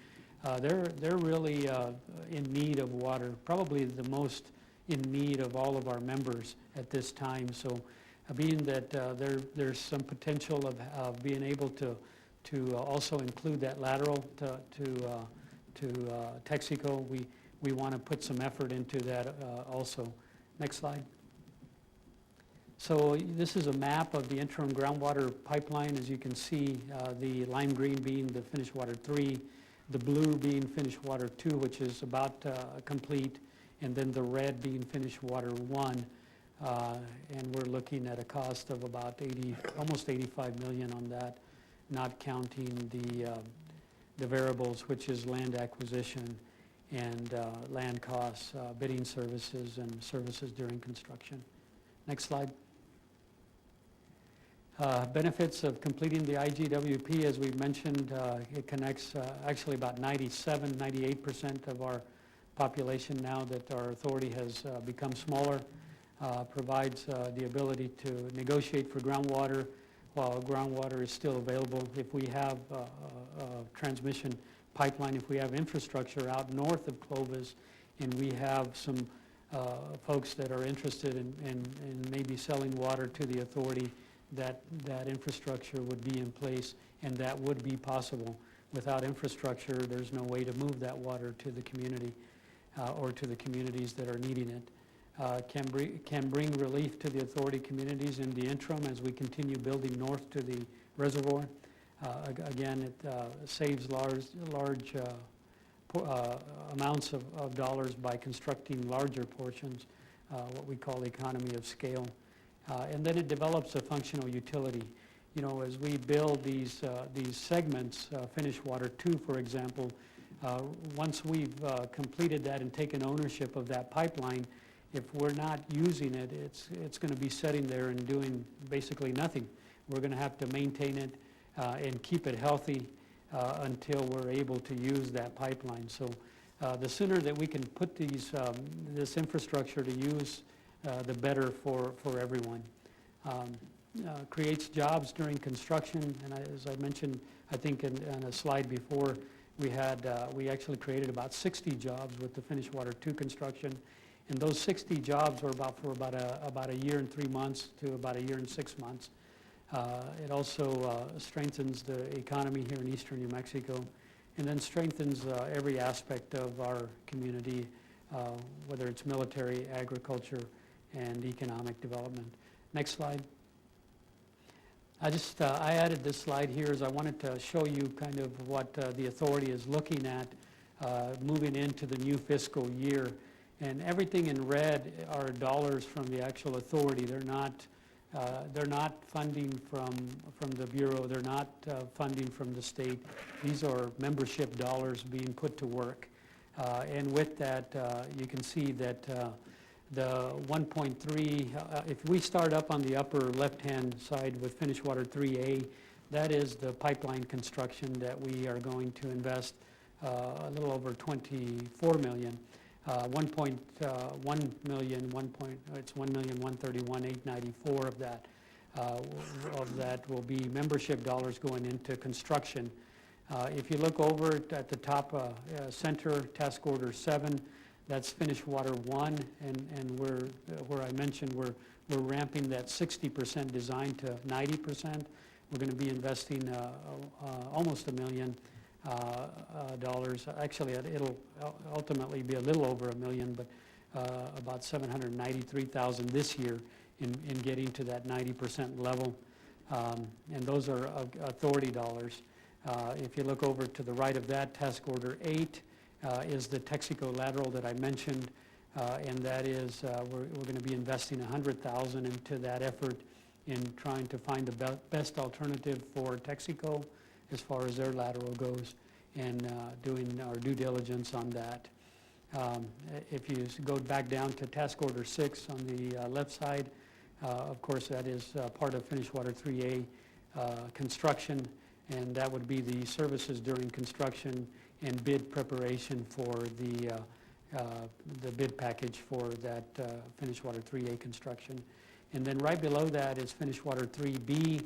They're really in need of water, probably the most in need of all of our members at this time. So being that there's some potential of being able to also include that lateral to Texaco, we want to put some effort into that also. Next slide. So this is a map of the interim groundwater pipeline. As you can see, the lime green being the Finish Water 3, the blue being Finish Water 2, which is about complete, and then the red being Finish Water 1. And we're looking at a cost of about almost $85 million on that, not counting the variables, which is land acquisition and land costs, bidding services, and services during construction. Next slide. Benefits of completing the IGWP, as we've mentioned, it connects actually about 98% of our population now that our authority has become smaller, provides the ability to negotiate for groundwater while groundwater is still available. If we have a transmission pipeline, if we have infrastructure out north of Clovis, and we have some folks that are interested in maybe selling water to the authority, that infrastructure would be in place, and that would be possible. Without infrastructure, there's no way to move that water to the community or to the communities that are needing it. Can bring relief to the authority communities in the interim as we continue building north to the reservoir. Again, it saves large amounts of dollars by constructing larger portions, what we call economy of scale. And then it develops a functional utility. You know, as we build these segments, Finish Water 2, for example, once we've completed that and taken ownership of that pipeline, if we're not using it, it's going to be sitting there and doing basically nothing. We're going to have to maintain it and keep it healthy until we're able to use that pipeline. So the sooner that we can put this infrastructure to use, the better for everyone. Creates jobs during construction, and as I mentioned, I think in a slide before, we actually created about 60 jobs with the finished water 2 construction, and those 60 jobs were about a year and 3 months to about a year and 6 months. It also strengthens the economy here in eastern New Mexico, and then strengthens every aspect of our community, whether it's military, agriculture, and economic development. Next slide. I added this slide here as I wanted to show you kind of what the authority is looking at moving into the new fiscal year. And everything in red are dollars from the actual authority. They're not funding from the Bureau. They're not funding from the state. These are membership dollars being put to work. And with that, you can see that the 1.3, if we start up on the upper left-hand side with finished water 3A, that is the pipeline construction that we are going to invest a little over 24 million. 1.1 million, it's 1,131,894 of that will be membership dollars going into construction. If you look over at the top center, task order 7, that's finished water 1, and where I mentioned we're ramping that 60% design to 90%. We're going to be investing almost $1 million. Actually, it'll ultimately be a little over $1 million, but about $793,000 this year in getting to that 90% level. And those are authority dollars. If you look over to the right of that, task order 8 is the Texaco lateral that I mentioned, and that is we're going to be investing $100,000 into that effort in trying to find the best alternative for Texaco as far as their lateral goes, and doing our due diligence on that. If you go back down to task order 6 on the left side, of course that is part of finished water 3A construction, and that would be the services during construction and bid preparation for the bid package for that finished water 3A construction. And then right below that is finished water 3B,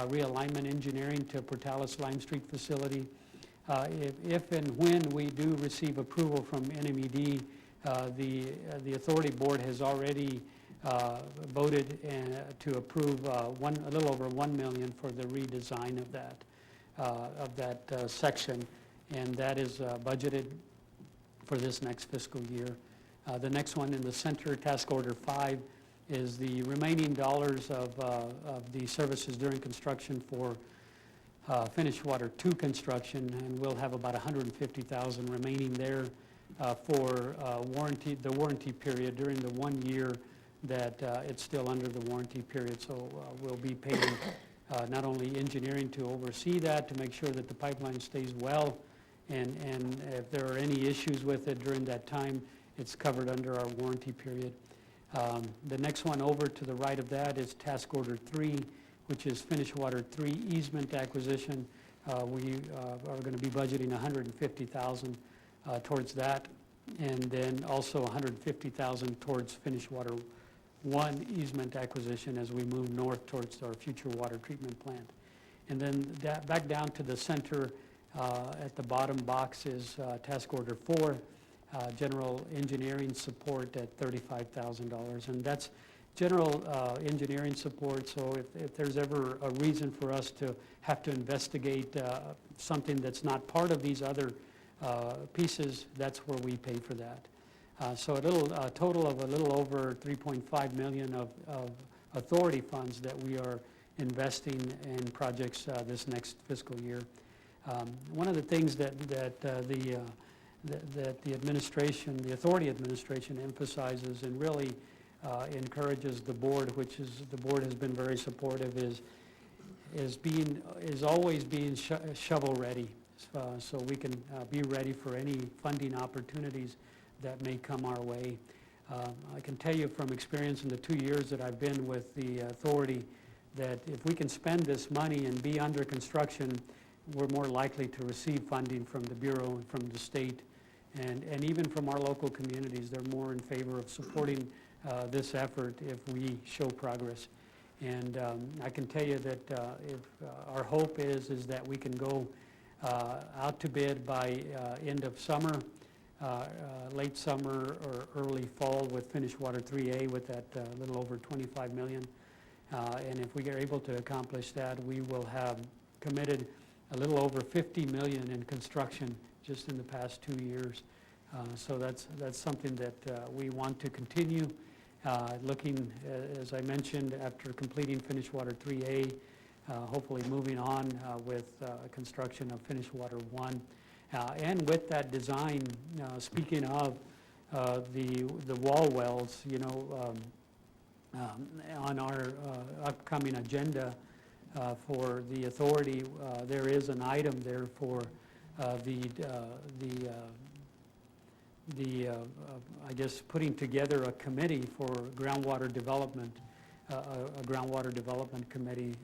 realignment engineering to Portales Lime Street facility. If and when we do receive approval from NMED, the authority board has already voted to approve a little over $1 million for the redesign of that section, and that is budgeted for this next fiscal year. The next one in the center, task order 5, is the remaining dollars of the services during construction for finished water 2 construction, and we'll have about $150,000 remaining there for the warranty period during the 1 year that it's still under the warranty period. So we'll be paying not only engineering to oversee that, to make sure that the pipeline stays well, and if there are any issues with it during that time, it's covered under our warranty period. The next one over to the right of that is task order 3, which is finished water 3 easement acquisition. We are going to be budgeting $150,000 towards that, and then also $150,000 towards finished water 1 easement acquisition as we move north towards our future water treatment plant. And then back down to the center at the bottom box is task order 4, general engineering support at $35,000, and that's general engineering support. So if there's ever a reason for us to have to investigate something that's not part of these other pieces, that's where we pay for that. So a total of a little over $3.5 million of authority funds that we are investing in projects this next fiscal year. One of the things that the administration, the authority administration, emphasizes and really encourages the board, which is the board has been very supportive, is always being shovel ready, so we can be ready for any funding opportunities that may come our way. I can tell you from experience in the 2 years that I've been with the authority that if we can spend this money and be under construction we're more likely to receive funding from the Bureau and from the state, and even from our local communities. They're more in favor of supporting this effort if we show progress. And I can tell you that if our hope is that we can go out to bid by end of summer, late summer or early fall with finished water 3A with that little over 25 million. And if we are able to accomplish that, we will have committed a little over 50 million in construction just in the past 2 years. So that's something that we want to continue looking, as I mentioned, after completing finished water 3A, hopefully moving on with construction of finished water 1. And with that design, speaking of the wall wells, you know, on our upcoming agenda for the authority, there is an item there for I guess, putting together a committee for groundwater development, a groundwater development committee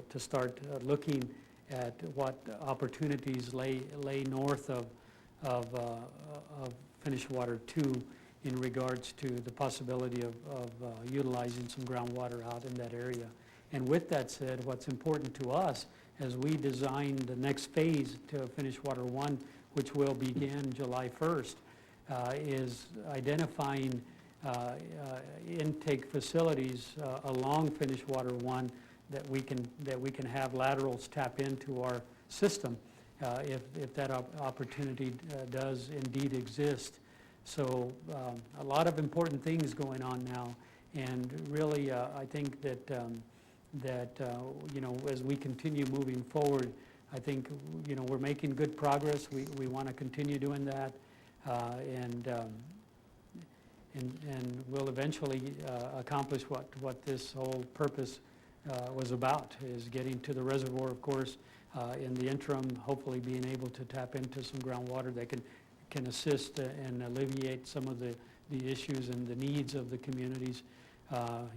to start looking at what opportunities lay north of finished water 2 in regards to the possibility of utilizing some groundwater out in that area. And with that said, what's important to us as we design the next phase to finished water 1, which will begin July 1st, is identifying intake facilities along finished water 1 that we can have laterals tap into our system if that opportunity does indeed exist. So a lot of important things going on now, and really I think that you know, as we continue moving forward, I think, you know, we're making good progress. We want to continue doing that, and we'll eventually accomplish what this whole purpose was about, is getting to the reservoir, of course. In the interim, hopefully being able to tap into some groundwater that can assist and alleviate some of the issues and the needs of the communities,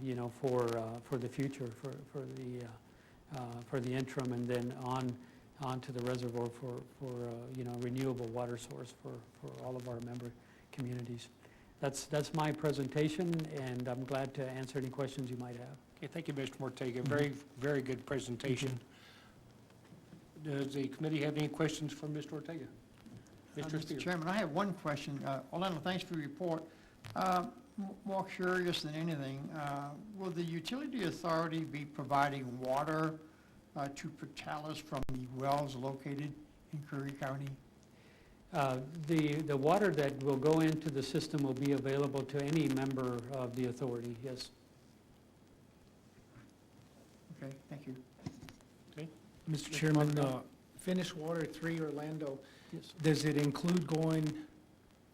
you know, for the future, for the interim, and then on to the reservoir for you know, renewable water source for all of our member communities. That's my presentation, and I'm glad to answer any questions you might have. Okay, thank you, Mr. Ortega. Very, very good presentation. Does the committee have any questions for Mr. Ortega? Mr. Chairman, I have one question. Orlando, thanks for your report. More curious than anything, will the utility authority be providing water to Portales from the wells located in Curry County? The water that will go into the system will be available to any member of the authority, yes. Okay, thank you. Okay. Mr. Chairman, finished water 3 Orlando, Yes. does it include going,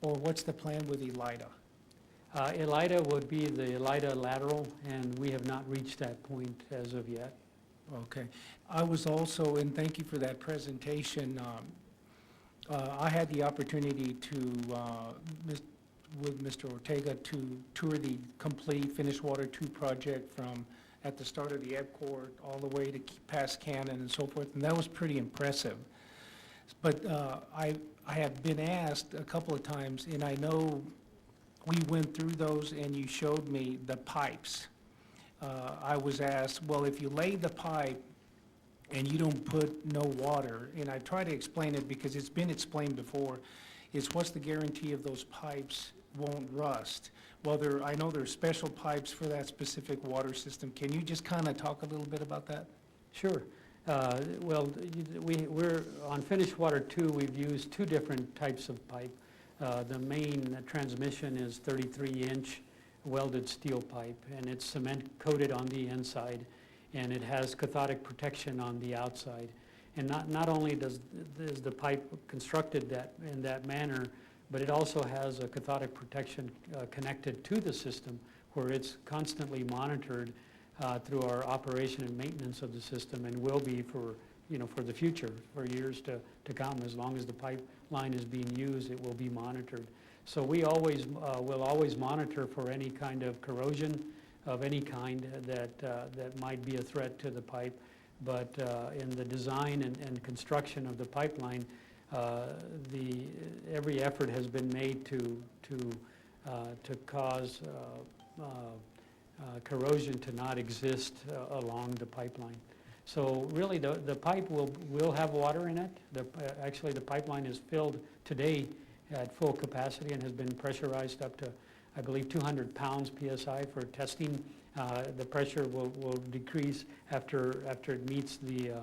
or what's the plan with ELIDA? ELIDA would be the ELIDA lateral, and we have not reached that point as of yet. Okay. I was also, and thank you for that presentation, I had the opportunity to, with Mr. Ortega, to tour the complete finished water 2 project from at the start of the EPCOR all the way to past Cannon and so forth, and that was pretty impressive. But I have been asked a couple of times, and I know we went through those and you showed me the pipes. I was asked, well, if you lay the pipe and you don't put no water, and I try to explain it because it's been explained before, is what's the guarantee of those pipes won't rust? Well, I know there's special pipes for that specific water system. Can you just kind of talk a little bit about that? Sure. Well, we're on finished water 2, we've used 2 different types of pipe. The main transmission is 33-inch welded steel pipe, and it's cement coated on the inside, and it has cathodic protection on the outside. And not only is the pipe constructed in that manner, but it also has a cathodic protection connected to the system, where it's constantly monitored through our operation and maintenance of the system, and will be for the future, for years to come. As long as the pipeline is being used, it will be monitored. So we will always monitor for any kind of corrosion of any kind that might be a threat to the pipe. but in the design and construction of the pipeline, every effort has been made to cause corrosion to not exist along the pipeline. So really, the pipe will have water in it. Actually, the pipeline is filled today at full capacity and has been pressurized up to, I believe, 200 pounds PSI for testing. The pressure will decrease after it meets the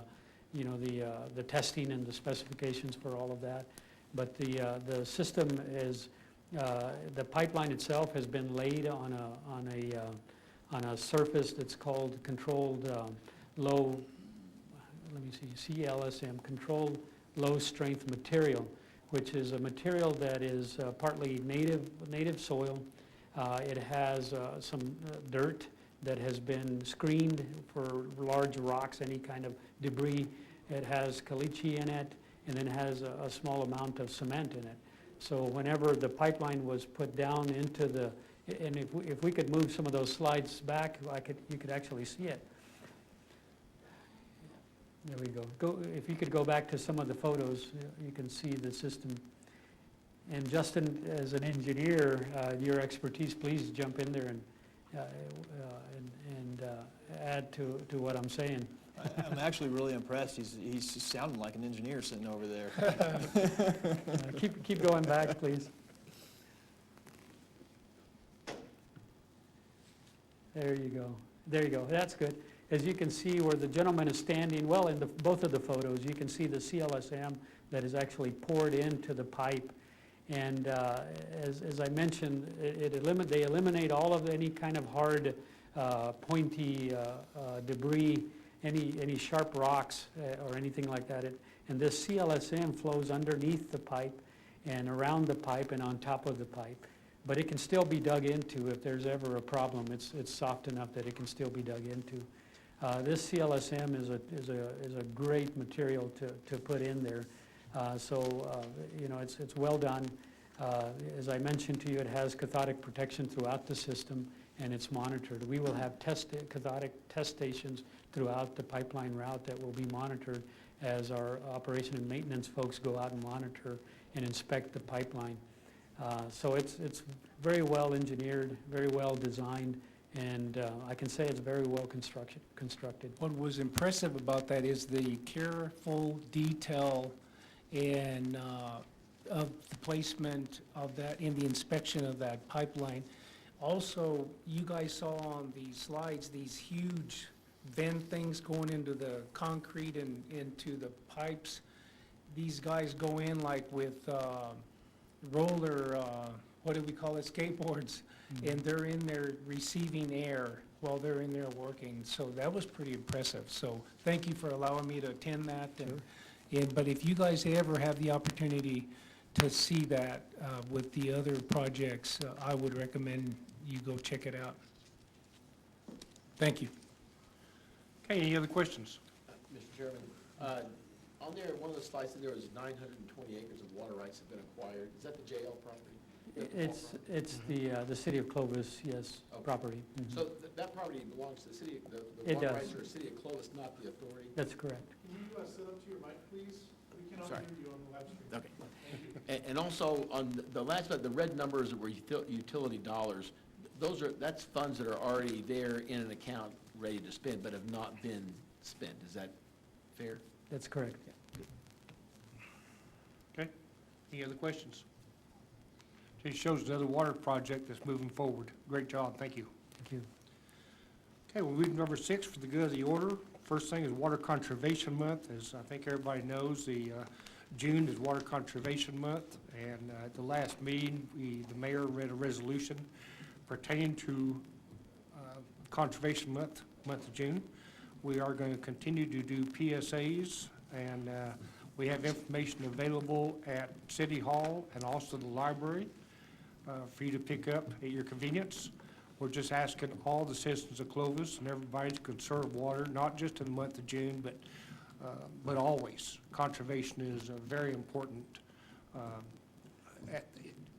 testing and the specifications for all of that. But the system is, the pipeline itself has been laid on a surface that's called controlled low, let me see, CLSM, controlled low strength material, which is a material that is partly native soil. It has some dirt that has been screened for large rocks, any kind of debris. It has caliche in it, and then has a small amount of cement in it. So whenever the pipeline was put down into the, and if we could move some of those slides back, you could actually see it. There we go. If you could go back to some of the photos, you can see the system. And Justin, as an engineer, your expertise, please jump in there and add to what I'm saying. I'm actually really impressed. He's sounding like an engineer sitting over there. Keep going back, please. There you go. There you go. That's good. As you can see where the gentleman is standing, well, in both of the photos, you can see the CLSM that is actually poured into the pipe. And as I mentioned, they eliminate all of any kind of hard, pointy debris, any sharp rocks or anything like that. And this CLSM flows underneath the pipe and around the pipe and on top of the pipe. But it can still be dug into if there's ever a problem. It's soft enough that it can still be dug into. This CLSM is a great material to put in there. It's well done. As I mentioned to you, it has cathodic protection throughout the system, and it's monitored. We will have cathodic test stations throughout the pipeline route that will be monitored as our operation and maintenance folks go out and monitor and inspect the pipeline. So it's very well engineered, very well designed, and I can say it's very well constructed. What was impressive about that is the careful detail and of the placement of that in the inspection of that pipeline. Also, you guys saw on the slides these huge vent things going into the concrete and into the pipes. These guys go in like with roller, what do we call it, skateboards, and they're in there receiving air while they're in there working. So that was pretty impressive. So thank you for allowing me to attend that. But if you guys ever have the opportunity to see that with the other projects, I would recommend you go check it out. Thank you. Okay, any other questions? Mr. Chairman, on there, one of the slides said there was 920 acres of water rights have been acquired. Is that the JL property? It's the city of Clovis, yes, Okay. property. Mhm. So that property belongs to the city, the It water does. rights are the city of Clovis, not the authority? That's correct. Can you sit up to your mic, please? We cannot Sorry. hear you on the live stream. Okay. And also, on the last, the red numbers that were utility dollars, that's funds that are already there in an account ready to spend, but have not been spent. Is that fair? That's correct. Okay, any other questions? It shows another water project that's moving forward. Great job, thank you. Thank you. Okay, we'll move to number 6 for the good of the order. First thing is Water Conservation Month. As I think everybody knows, June is Water Conservation Month, and at the last meeting, the mayor read a resolution pertaining to Conservation Month of June. We are going to continue to do PSAs, and we have information available at City Hall and also the library for you to pick up at your convenience. We're just asking all the citizens of Clovis and everybody to conserve water, not just in the month of June, but always. Conservation is very important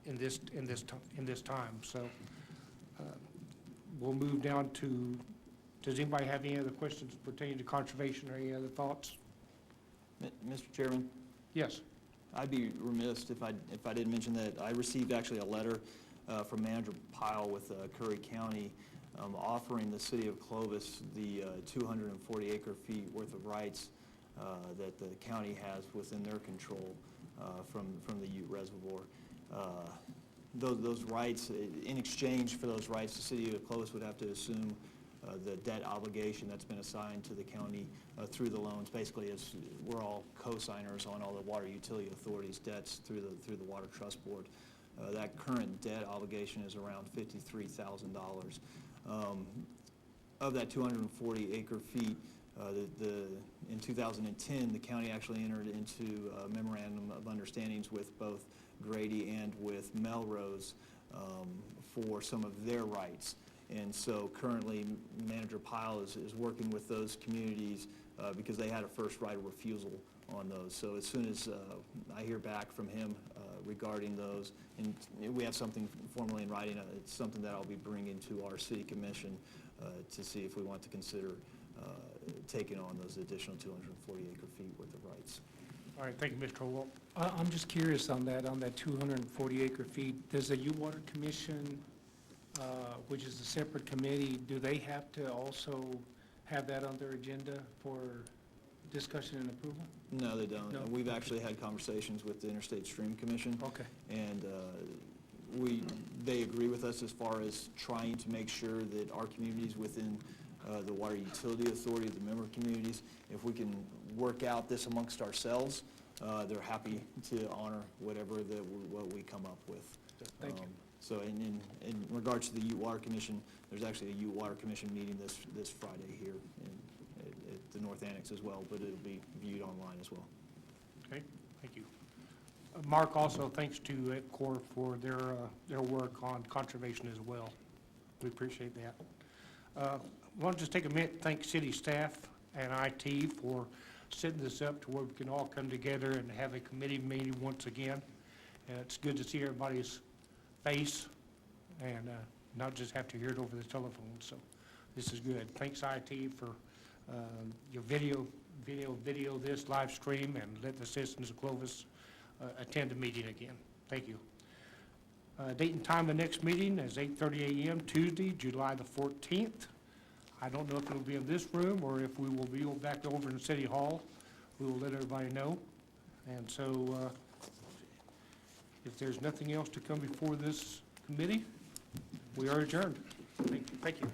in this time. So we'll move down to Does anybody have any other questions pertaining to conservation or any other thoughts? Mr. Chairman, Yes. I'd be remiss if I didn't mention that I received actually a letter from Manager Pyle with Curry County offering the city of Clovis the 240 acre feet worth of rights that the county has within their control from the Ute Reservoir. Those rights, in exchange for those rights, the city of Clovis would have to assume the debt obligation that's been assigned to the county through the loans. Basically, as we're all co-signers on all the water utility authorities' debts through the Water Trust Board. That current debt obligation is around $53,000. Of that 240 acre feet, in 2010, the county actually entered into a memorandum of understandings with both Grady and with Melrose for some of their rights. And so currently, Manager Pyle is working with those communities because they had a first right of refusal on those. So as soon as I hear back from him regarding those, and we have something formally in writing, it's something that I'll be bringing to our city commission to see if we want to consider taking on those additional 240 acre feet worth of rights. All right, thank you, Mr. Holwell. I'm just curious on that 240 acre feet. Does the Ute Water Commission, which is a separate committee, do they have to also have that on their agenda for discussion and approval? No, they don't. No? And we've actually had conversations with the Interstate Stream Commission. Okay. And they agree with us as far as trying to make sure that our communities within the Water Utility Authority, the member communities, if we can work out this amongst ourselves, they're happy to honor whatever what we come up with. Thank you. So in regards to the Ute Water Commission, there's actually a Ute Water Commission meeting this Friday here at the North Annex as well, but it'll be viewed online as well. Okay, thank you. Mark, also thanks to EPCOR for their work on conservation as well. We appreciate that. I want to just take a minute and thank city staff and IT for setting this up to where we can all come together and have a committee meeting once again. It's good to see everybody's face and not just have to hear it over the telephone. So this is good. Thanks IT for your video this live stream and let the citizens of Clovis attend the meeting again. Thank you. Date and time of the next meeting is 8:30 a.m. Tuesday, July the 14th. I don't know if it'll be in this room or if we will be back over in City Hall. We will let everybody know. And so if there's nothing else to come before this committee, we are adjourned. Thank you.